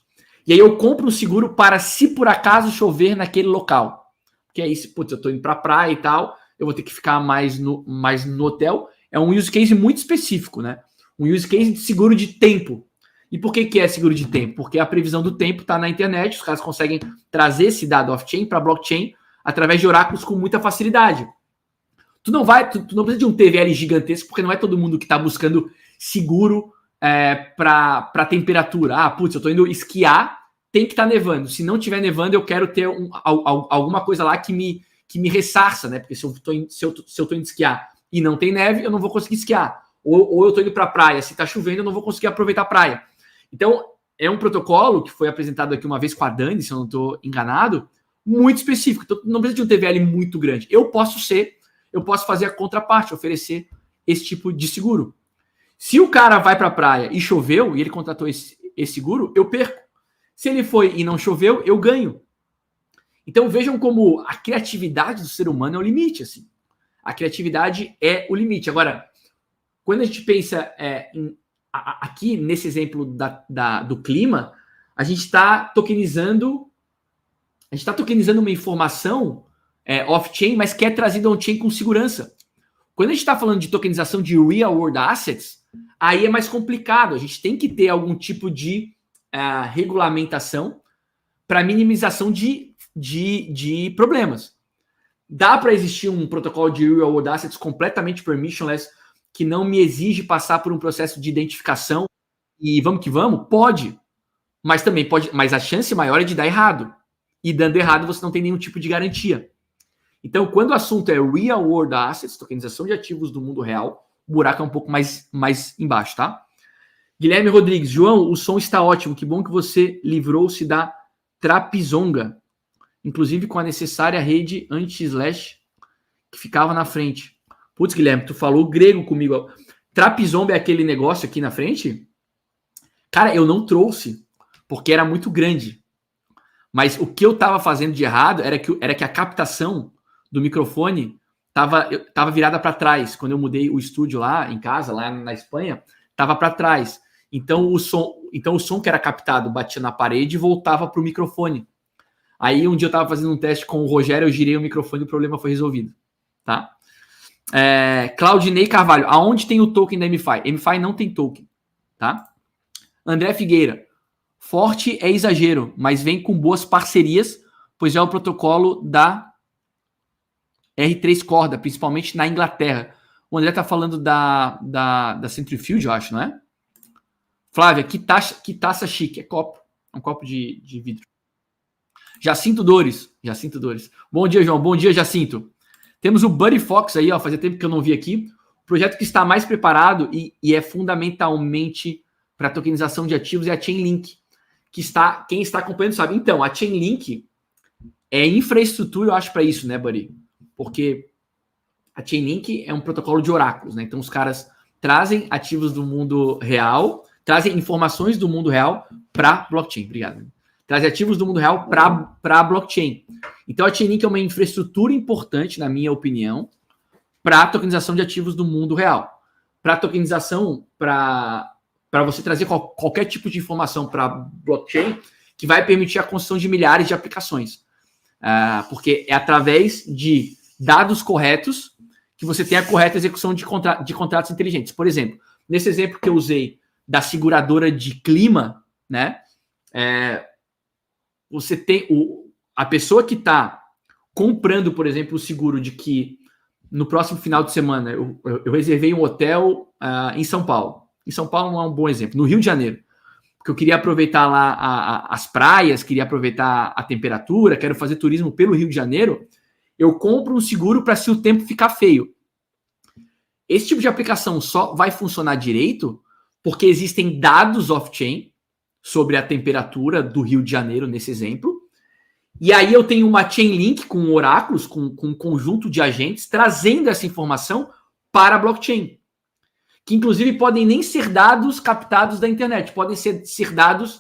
E aí eu compro um seguro para, se por acaso chover naquele local. Porque aí, eu tô indo para a praia e tal, eu vou ter que ficar mais no hotel. É um use case muito específico, né? Um use case de seguro de tempo. E por que é seguro de tempo? Porque a previsão do tempo está na internet, os caras conseguem trazer esse dado off-chain para blockchain através de oráculos com muita facilidade. Tu não precisa de um TVL gigantesco, porque não é todo mundo que está buscando seguro para temperatura. Ah, putz, eu estou indo esquiar, tem que estar nevando. Se não estiver nevando, eu quero ter alguma coisa lá que me ressarça, né? Porque se eu estou indo esquiar e não tem neve, eu não vou conseguir esquiar. Ou eu estou indo para a praia, se está chovendo, eu não vou conseguir aproveitar a praia. Então, é um protocolo que foi apresentado aqui uma vez com a Dani, se eu não estou enganado, muito específico. Então, não precisa de um TVL muito grande. Eu posso fazer a contraparte, oferecer esse tipo de seguro. Se o cara vai para a praia e choveu, e ele contratou esse seguro, eu perco. Se ele foi e não choveu, eu ganho. Então, vejam como a criatividade do ser humano é o limite. Assim. A criatividade é o limite. Agora, quando a gente pensa aqui nesse exemplo do clima, a gente está tokenizando uma informação off-chain, mas que é trazida on-chain com segurança. Quando a gente está falando de tokenização de real-world assets, aí é mais complicado. A gente tem que ter algum tipo de regulamentação para minimização de problemas. Dá para existir um protocolo de real-world assets completamente permissionless, que não me exige passar por um processo de identificação e vamos que vamos? Pode. Mas também pode. Mas a chance maior é de dar errado. E dando errado, você não tem nenhum tipo de garantia. Então, quando o assunto é real world assets, tokenização de ativos do mundo real, o buraco é um pouco mais embaixo, tá? Guilherme Rodrigues, João, o som está ótimo. Que bom que você livrou-se da trapizonga, inclusive com a necessária rede anti-slash que ficava na frente. Putz, Guilherme, tu falou grego comigo. Trapizomba é aquele negócio aqui na frente? Cara, eu não trouxe, porque era muito grande. Mas o que eu estava fazendo de errado era que a captação do microfone estava virada para trás. Quando eu mudei o estúdio lá em casa, lá na Espanha, estava para trás. Então o som que era captado batia na parede e voltava para o microfone. Aí um dia eu estava fazendo um teste com o Rogério, eu girei o microfone e o problema foi resolvido. Tá? Claudinei Carvalho, aonde tem o token da MFI? MFI não tem token. Tá? André Figueira, forte é exagero, mas vem com boas parcerias, pois é o protocolo da R3 Corda, principalmente na Inglaterra. O André está falando da Centrifuge, eu acho, não é? Flávia, que taça chique. É um copo de vidro. Jacinto Dores. Bom dia, João. Bom dia, Jacinto. Temos o Buddy Fox aí, ó, fazia tempo que eu não vi aqui. O projeto que está mais preparado e é fundamentalmente para tokenização de ativos é a Chainlink. Quem está acompanhando sabe. Então, a Chainlink é infraestrutura, eu acho, para isso, né, Buddy? Porque a Chainlink é um protocolo de oráculos, né? Então, os caras trazem ativos do mundo real, trazem informações do mundo real para blockchain. Obrigado. Trazem ativos do mundo real para blockchain. Então, a Chainlink é uma infraestrutura importante, na minha opinião, para a tokenização de ativos do mundo real. Para tokenização, para você trazer qualquer tipo de informação para blockchain que vai permitir a construção de milhares de aplicações. Porque é através de dados corretos que você tem a correta execução de contratos inteligentes. Por exemplo, nesse exemplo que eu usei da seguradora de clima, né? Você tem a pessoa que está comprando, por exemplo, o seguro de que no próximo final de semana eu reservei um hotel em São Paulo. Em São Paulo não é um bom exemplo. No Rio de Janeiro. Porque eu queria aproveitar lá as praias, queria aproveitar a temperatura, quero fazer turismo pelo Rio de Janeiro. Eu compro um seguro para se o tempo ficar feio. Esse tipo de aplicação só vai funcionar direito porque existem dados off-chain sobre a temperatura do Rio de Janeiro, nesse exemplo. E aí eu tenho uma Chainlink com oráculos, com um conjunto de agentes, trazendo essa informação para a blockchain. Que inclusive podem nem ser dados captados da internet, podem ser dados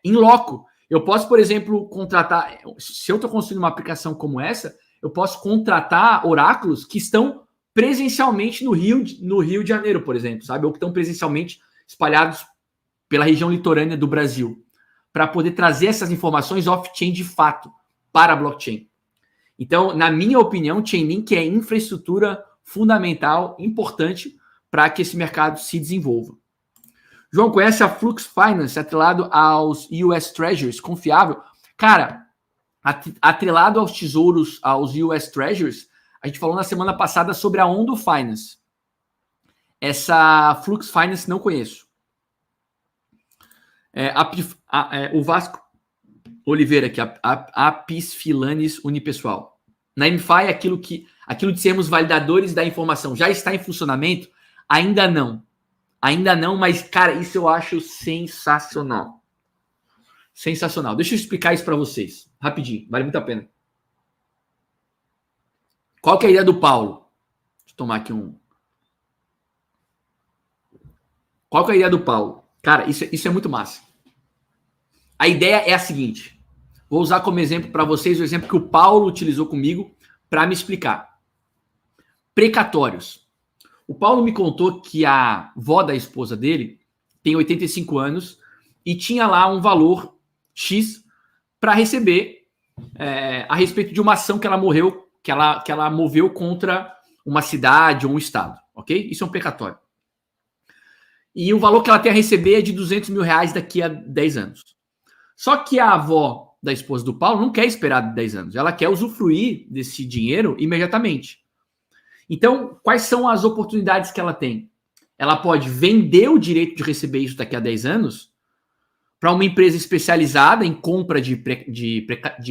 em loco. Eu posso, por exemplo, contratar, se eu estou construindo uma aplicação como essa, eu posso contratar oráculos que estão presencialmente no Rio de Janeiro, por exemplo, sabe? Ou que estão presencialmente espalhados pela região litorânea do Brasil, para poder trazer essas informações off-chain de fato para a blockchain. Então, na minha opinião, Chainlink é infraestrutura fundamental, importante, para que esse mercado se desenvolva. João, conhece a Flux Finance, atrelado aos US Treasuries, confiável? Cara, atrelado aos tesouros, aos US Treasuries, a gente falou na semana passada sobre a Ondo Finance. Essa Flux Finance não conheço. O Vasco Oliveira aqui, a PIS Filanes Unipessoal. Na MFI, aquilo de sermos validadores da informação já está em funcionamento? Ainda não. Ainda não, mas, cara, isso eu acho sensacional. Sensacional. Deixa eu explicar isso para vocês. Rapidinho, vale muito a pena. Qual que é a ideia do Paulo? Deixa eu tomar aqui um... Qual que é a ideia do Paulo? Cara, isso é muito massa. A ideia é a seguinte. Vou usar como exemplo para vocês o exemplo que o Paulo utilizou comigo para me explicar. Precatórios. O Paulo me contou que a avó da esposa dele tem 85 anos e tinha lá um valor X para receber a respeito de uma ação que ela moveu contra uma cidade ou um estado, ok? Isso é um precatório. E o valor que ela tem a receber é de R$200 mil daqui a 10 anos. Só que a avó da esposa do Paulo não quer esperar 10 anos. Ela quer usufruir desse dinheiro imediatamente. Então, quais são as oportunidades que ela tem? Ela pode vender o direito de receber isso daqui a 10 anos para uma empresa especializada em compra de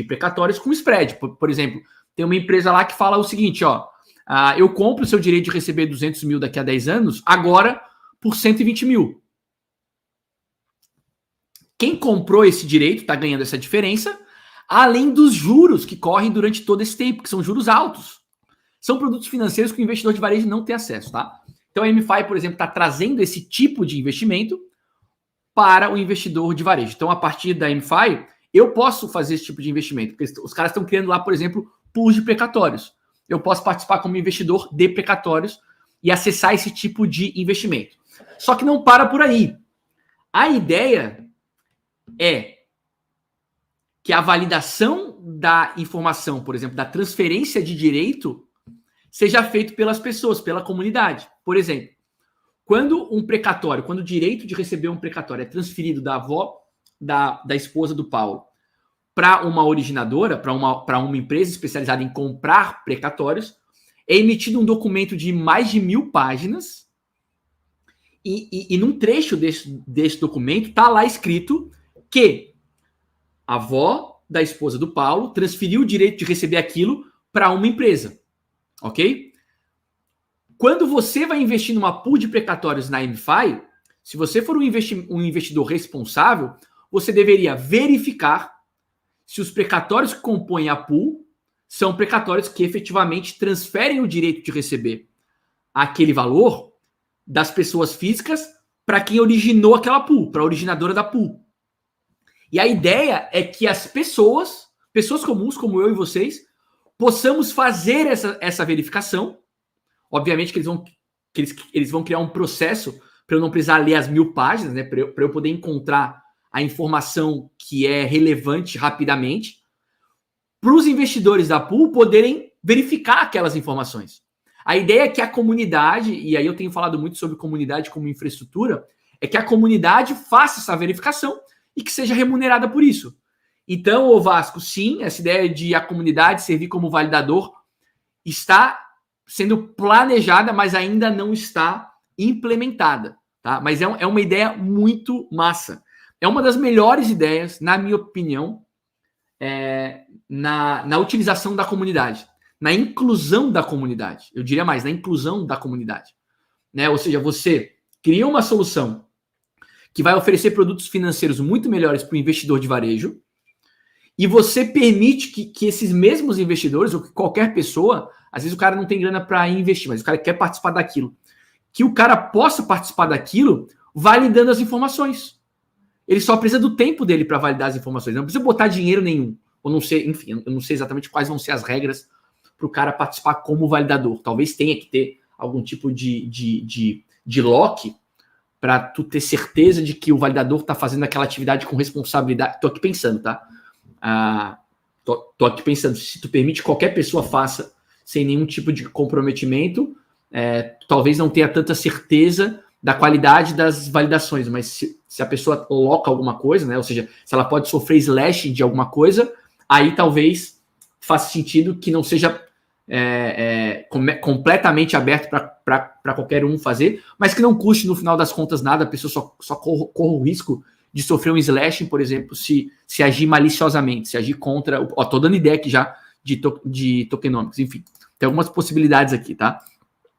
precatórios com spread. Por exemplo, tem uma empresa lá que fala o seguinte, ó, eu compro o seu direito de receber 200 mil daqui a 10 anos, agora por 120 mil. Quem comprou esse direito está ganhando essa diferença, além dos juros que correm durante todo esse tempo, que são juros altos. São produtos financeiros que o investidor de varejo não tem acesso, tá? Então a MFI, por exemplo, está trazendo esse tipo de investimento para o investidor de varejo. Então, a partir da MFI, eu posso fazer esse tipo de investimento, porque os caras estão criando lá, por exemplo, pools de precatórios. Eu posso participar como investidor de precatórios e acessar esse tipo de investimento. Só que não para por aí. A ideia é que a validação da informação, por exemplo, da transferência de direito, seja feito pelas pessoas, pela comunidade. Por exemplo, quando o direito de receber um precatório é transferido da avó da esposa do Paulo para uma originadora, para uma empresa especializada em comprar precatórios, é emitido um documento de mais de 1000 páginas e num trecho desse documento está lá escrito que a avó da esposa do Paulo transferiu o direito de receber aquilo para uma empresa. Ok? Quando você vai investir numa pool de precatórios na MFI, se você for um investidor responsável, você deveria verificar se os precatórios que compõem a pool são precatórios que efetivamente transferem o direito de receber aquele valor das pessoas físicas para quem originou aquela pool, para a originadora da pool. E a ideia é que as pessoas comuns como eu e vocês, possamos fazer essa verificação. Obviamente que eles vão criar um processo para eu não precisar ler as 1000 páginas, né? Para eu poder encontrar a informação que é relevante rapidamente, para os investidores da pool poderem verificar aquelas informações. A ideia é que a comunidade, e aí eu tenho falado muito sobre comunidade como infraestrutura, é que a comunidade faça essa verificação e que seja remunerada por isso. Então, o Vasco, sim, essa ideia de a comunidade servir como validador está sendo planejada, mas ainda não está implementada, tá? Mas é uma ideia muito massa. É uma das melhores ideias, na minha opinião, na utilização da comunidade, na inclusão da comunidade. Eu diria mais, na inclusão da comunidade. Né? Ou seja, você cria uma solução que vai oferecer produtos financeiros muito melhores para o investidor de varejo, e você permite que esses mesmos investidores, ou que qualquer pessoa, às vezes o cara não tem grana para investir, mas o cara quer participar daquilo, que o cara possa participar daquilo validando as informações. Ele só precisa do tempo dele para validar as informações, não precisa botar dinheiro nenhum. Ou não sei, enfim, eu não sei exatamente quais vão ser as regras para o cara participar como validador. Talvez tenha que ter algum tipo de lock para tu ter certeza de que o validador está fazendo aquela atividade com responsabilidade. Tô aqui pensando, tá? Tô aqui pensando, se tu permite que qualquer pessoa faça sem nenhum tipo de comprometimento, talvez não tenha tanta certeza da qualidade das validações, mas se a pessoa loca alguma coisa, né? Ou seja, se ela pode sofrer slashing de alguma coisa, aí talvez faça sentido que não seja completamente aberto para qualquer um fazer, mas que não custe no final das contas nada, a pessoa só corre o risco de sofrer um slashing, por exemplo, se agir maliciosamente, se agir contra... Tô dando ideia aqui já de tokenomics, enfim. Tem algumas possibilidades aqui, tá?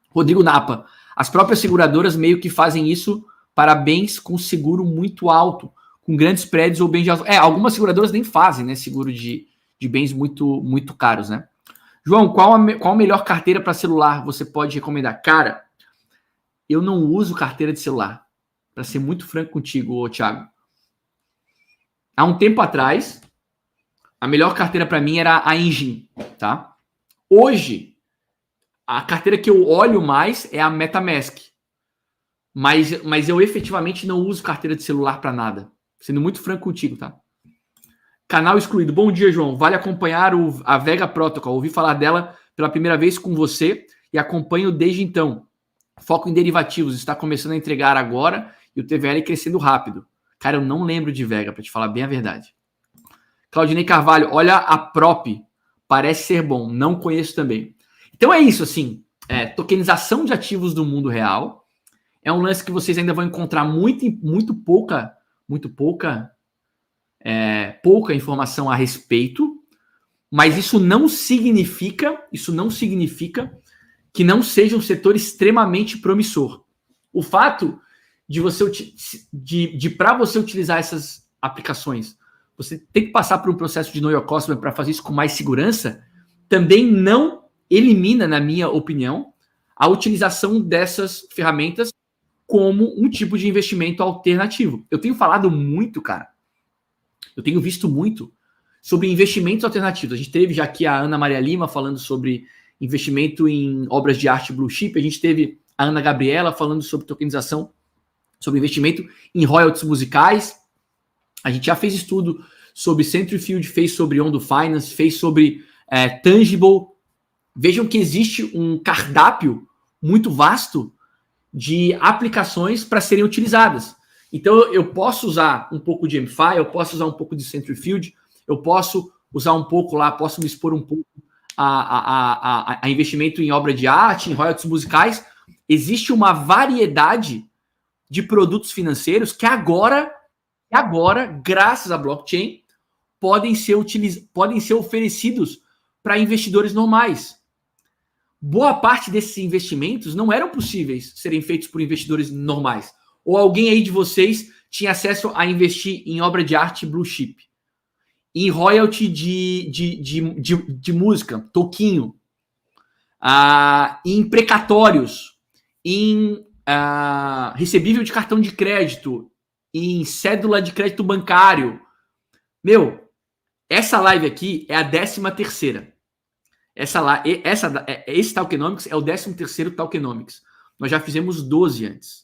Rodrigo Napa. As próprias seguradoras meio que fazem isso para bens com seguro muito alto, com grandes prédios ou bens de alto... algumas seguradoras nem fazem, né? Seguro de bens muito, muito caros, né? João, qual a melhor carteira para celular você pode recomendar? Cara, eu não uso carteira de celular. Para ser muito franco contigo, Thiago. Há um tempo atrás, a melhor carteira para mim era a Engine, tá? Hoje, a carteira que eu olho mais é a MetaMask. Mas eu efetivamente não uso carteira de celular para nada. Sendo muito franco contigo, tá? Canal excluído. Bom dia, João. Vale acompanhar a Vega Protocol. Ouvi falar dela pela primeira vez com você e acompanho desde então. Foco em derivativos. Está começando a entregar agora e o TVL crescendo rápido. Cara, eu não lembro de Vega, para te falar bem a verdade. Claudinei Carvalho. Olha a Prop. Parece ser bom. Não conheço também. Então é isso, assim. Tokenização de ativos do mundo real. É um lance que vocês ainda vão encontrar muito pouca informação a respeito, mas isso não significa que não seja um setor extremamente promissor. O fato de para você utilizar essas aplicações, você tem que passar por um processo de Know Your Customer para fazer isso com mais segurança, também não elimina, na minha opinião, a utilização dessas ferramentas como um tipo de investimento alternativo. Eu tenho falado muito, cara. Eu tenho visto muito sobre investimentos alternativos. A gente teve já aqui a Ana Maria Lima falando sobre investimento em obras de arte blue chip. A gente teve a Ana Gabriela falando sobre tokenização, sobre investimento em royalties musicais. A gente já fez estudo sobre Centrifuge, fez sobre Ondo Finance, fez sobre Tangible. Vejam que existe um cardápio muito vasto de aplicações para serem utilizadas. Então, eu posso usar um pouco de MFI, eu posso usar um pouco de Centrifuge, eu posso usar um pouco lá, posso me expor um pouco a investimento em obra de arte, em royalties musicais. Existe uma variedade de produtos financeiros que agora, graças à blockchain, podem ser oferecidos para investidores normais. Boa parte desses investimentos não eram possíveis serem feitos por investidores normais. Ou alguém aí de vocês tinha acesso a investir em obra de arte blue chip, em royalty de música, toquinho, em precatórios, em recebível de cartão de crédito, em cédula de crédito bancário. Meu, essa live aqui é a 13ª. Esse Talkenomics é o 13º Talkenomics. Nós já fizemos 12 antes.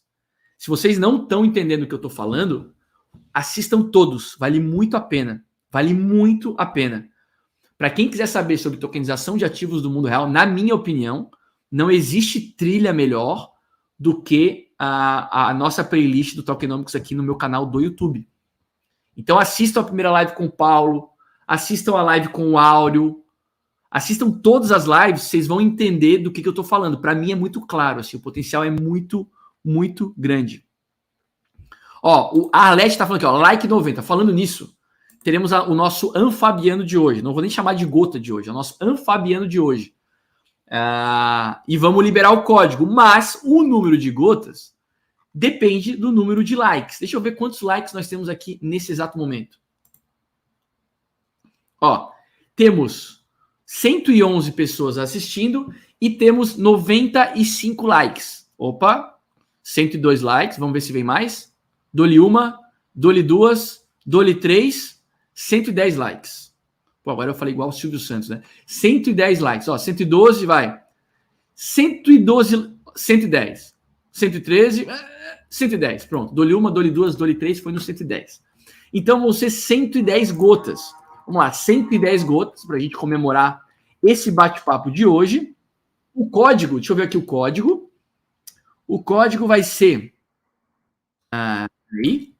Se vocês não estão entendendo o que eu estou falando, assistam todos. Vale muito a pena. Vale muito a pena. Para quem quiser saber sobre tokenização de ativos do mundo real, na minha opinião, não existe trilha melhor do que a nossa playlist do Talkenomics aqui no meu canal do YouTube. Então assistam a primeira live com o Paulo, assistam a live com o Áureo, assistam todas as lives, vocês vão entender do que eu estou falando. Para mim é muito claro, assim, o potencial é muito, muito grande. Ó, a Arlete está falando aqui, ó, like 90. Falando nisso, teremos o nosso Anfabiano de hoje. Não vou nem chamar de gota de hoje, é o nosso Anfabiano de hoje. E vamos liberar o código, mas o número de gotas depende do número de likes. Deixa eu ver quantos likes nós temos aqui nesse exato momento. Ó, temos 111 pessoas assistindo e temos 95 likes. Opa, 102 likes, vamos ver se vem mais. Dou-lhe uma, dou-lhe duas, dou-lhe três, 110 likes. Pô, agora eu falei igual o Silvio Santos, né? 110 likes, ó, 112, vai. 112, 110. 113, 110, pronto. Dou-lhe uma, dou-lhe duas, dou-lhe três, foi no 110. Então vão ser 110 gotas. Vamos lá, 110 gotas para a gente comemorar esse bate-papo de hoje. O código, deixa eu ver aqui o código. O código vai ser Aí.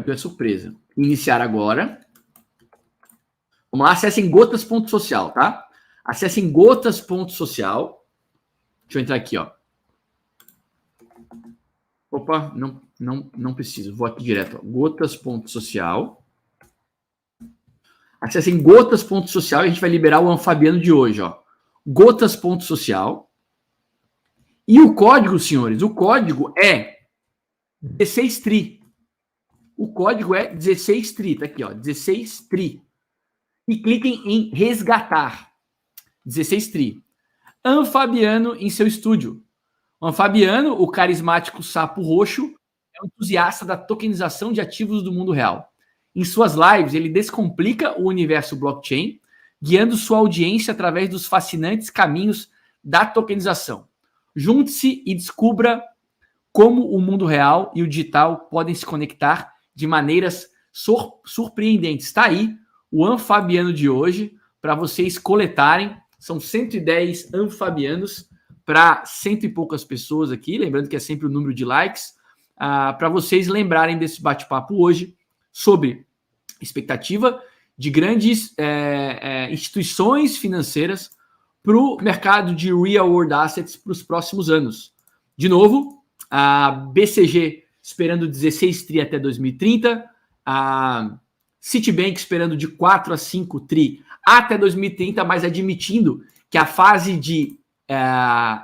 É surpresa. Iniciar agora. Vamos lá, acessem gotas.social, tá? Acessem gotas.social. Deixa eu entrar aqui, ó. Opa, não preciso. Vou aqui direto. Gotas.social. Acessem gotas.social e a gente vai liberar o Anfabiano de hoje, ó. Gotas.social. E o código, senhores, o código é 16TRI. O código é 16TRI, tá aqui, ó, 16TRI. E cliquem em resgatar. 16TRI. Anfabiano em seu estúdio. O Anfabiano, o carismático sapo roxo, é um entusiasta da tokenização de ativos do mundo real. Em suas lives, ele descomplica o universo blockchain, guiando sua audiência através dos fascinantes caminhos da tokenização. Junte-se e descubra como o mundo real e o digital podem se conectar de maneiras surpreendentes. Está aí o Anfabiano de hoje para vocês coletarem. São 110 Anfabianos para 100 e poucas pessoas aqui. Lembrando que é sempre o número de likes. Para vocês lembrarem desse bate-papo hoje sobre expectativa de grandes instituições financeiras para o mercado de real world assets para os próximos anos. De novo, a BCG esperando 16 tri até 2030, a Citibank esperando de 4 a 5 tri até 2030, mas admitindo que a fase de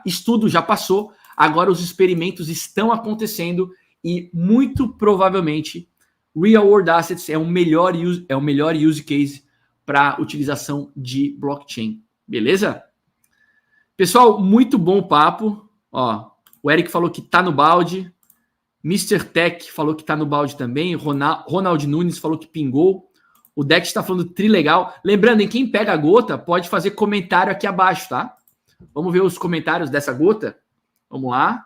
estudo já passou, agora os experimentos estão acontecendo e muito provavelmente real world assets é o melhor use case para utilização de blockchain. Beleza? Pessoal, muito bom o papo. Ó, o Eric falou que tá no balde. Mr. Tech falou que tá no balde também. Ronald Nunes falou que pingou. O Dex está falando trilegal. Lembrando, em quem pega a gota, pode fazer comentário aqui abaixo, tá? Vamos ver os comentários dessa gota. Vamos lá.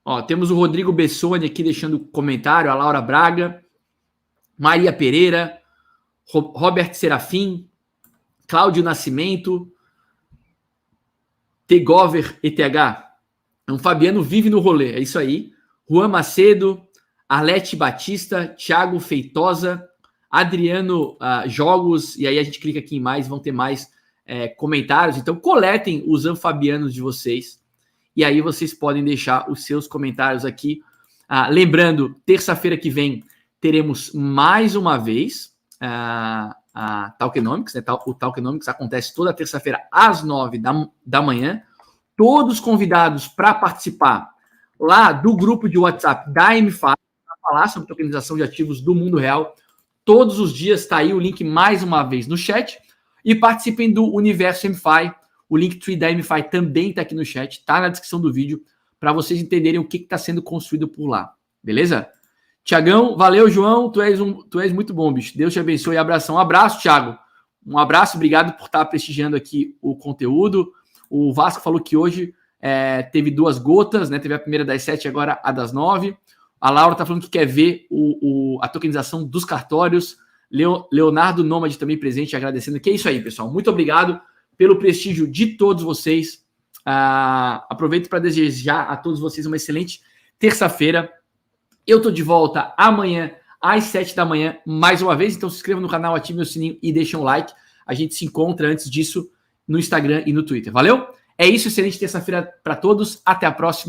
Ó, temos o Rodrigo Bessoni aqui deixando comentário. A Laura Braga. Maria Pereira. Robert Serafim. Cláudio Nascimento. Tegover ETH. O Fabiano vive no rolê, é isso aí. Juan Macedo, Arlete Batista, Thiago Feitosa, Adriano Jogos, e aí a gente clica aqui em mais, vão ter mais comentários. Então coletem os Anfabianos de vocês, e aí vocês podem deixar os seus comentários aqui. Lembrando, terça-feira que vem teremos mais uma vez a Talkenomics, né? O Talkenomics acontece toda terça-feira às 9 da manhã. Todos convidados para participar lá do grupo de WhatsApp da MFI, para falar sobre tokenização de ativos do mundo real. Todos os dias está aí o link mais uma vez no chat. E participem do Universo MFI. O Linktree da MFI também está aqui no chat, está na descrição do vídeo, para vocês entenderem o que está sendo construído por lá. Beleza? Tiagão, valeu, João. Tu és muito bom, bicho. Deus te abençoe e abração. Um abraço, Thiago. Um abraço, obrigado por estar prestigiando aqui o conteúdo. O Vasco falou que hoje teve 2 gotas, né? Teve a primeira das 7, agora a das 9. A Laura está falando que quer ver a tokenização dos cartórios. Leonardo Nômade também presente, agradecendo. Que é isso aí, pessoal. Muito obrigado pelo prestígio de todos vocês. Aproveito para desejar a todos vocês uma excelente terça-feira. Eu estou de volta amanhã às 7 da manhã, mais uma vez. Então se inscreva no canal, ative o sininho e deixe um like. A gente se encontra antes disso no Instagram e no Twitter. Valeu? É isso, excelente terça-feira para todos. Até a próxima.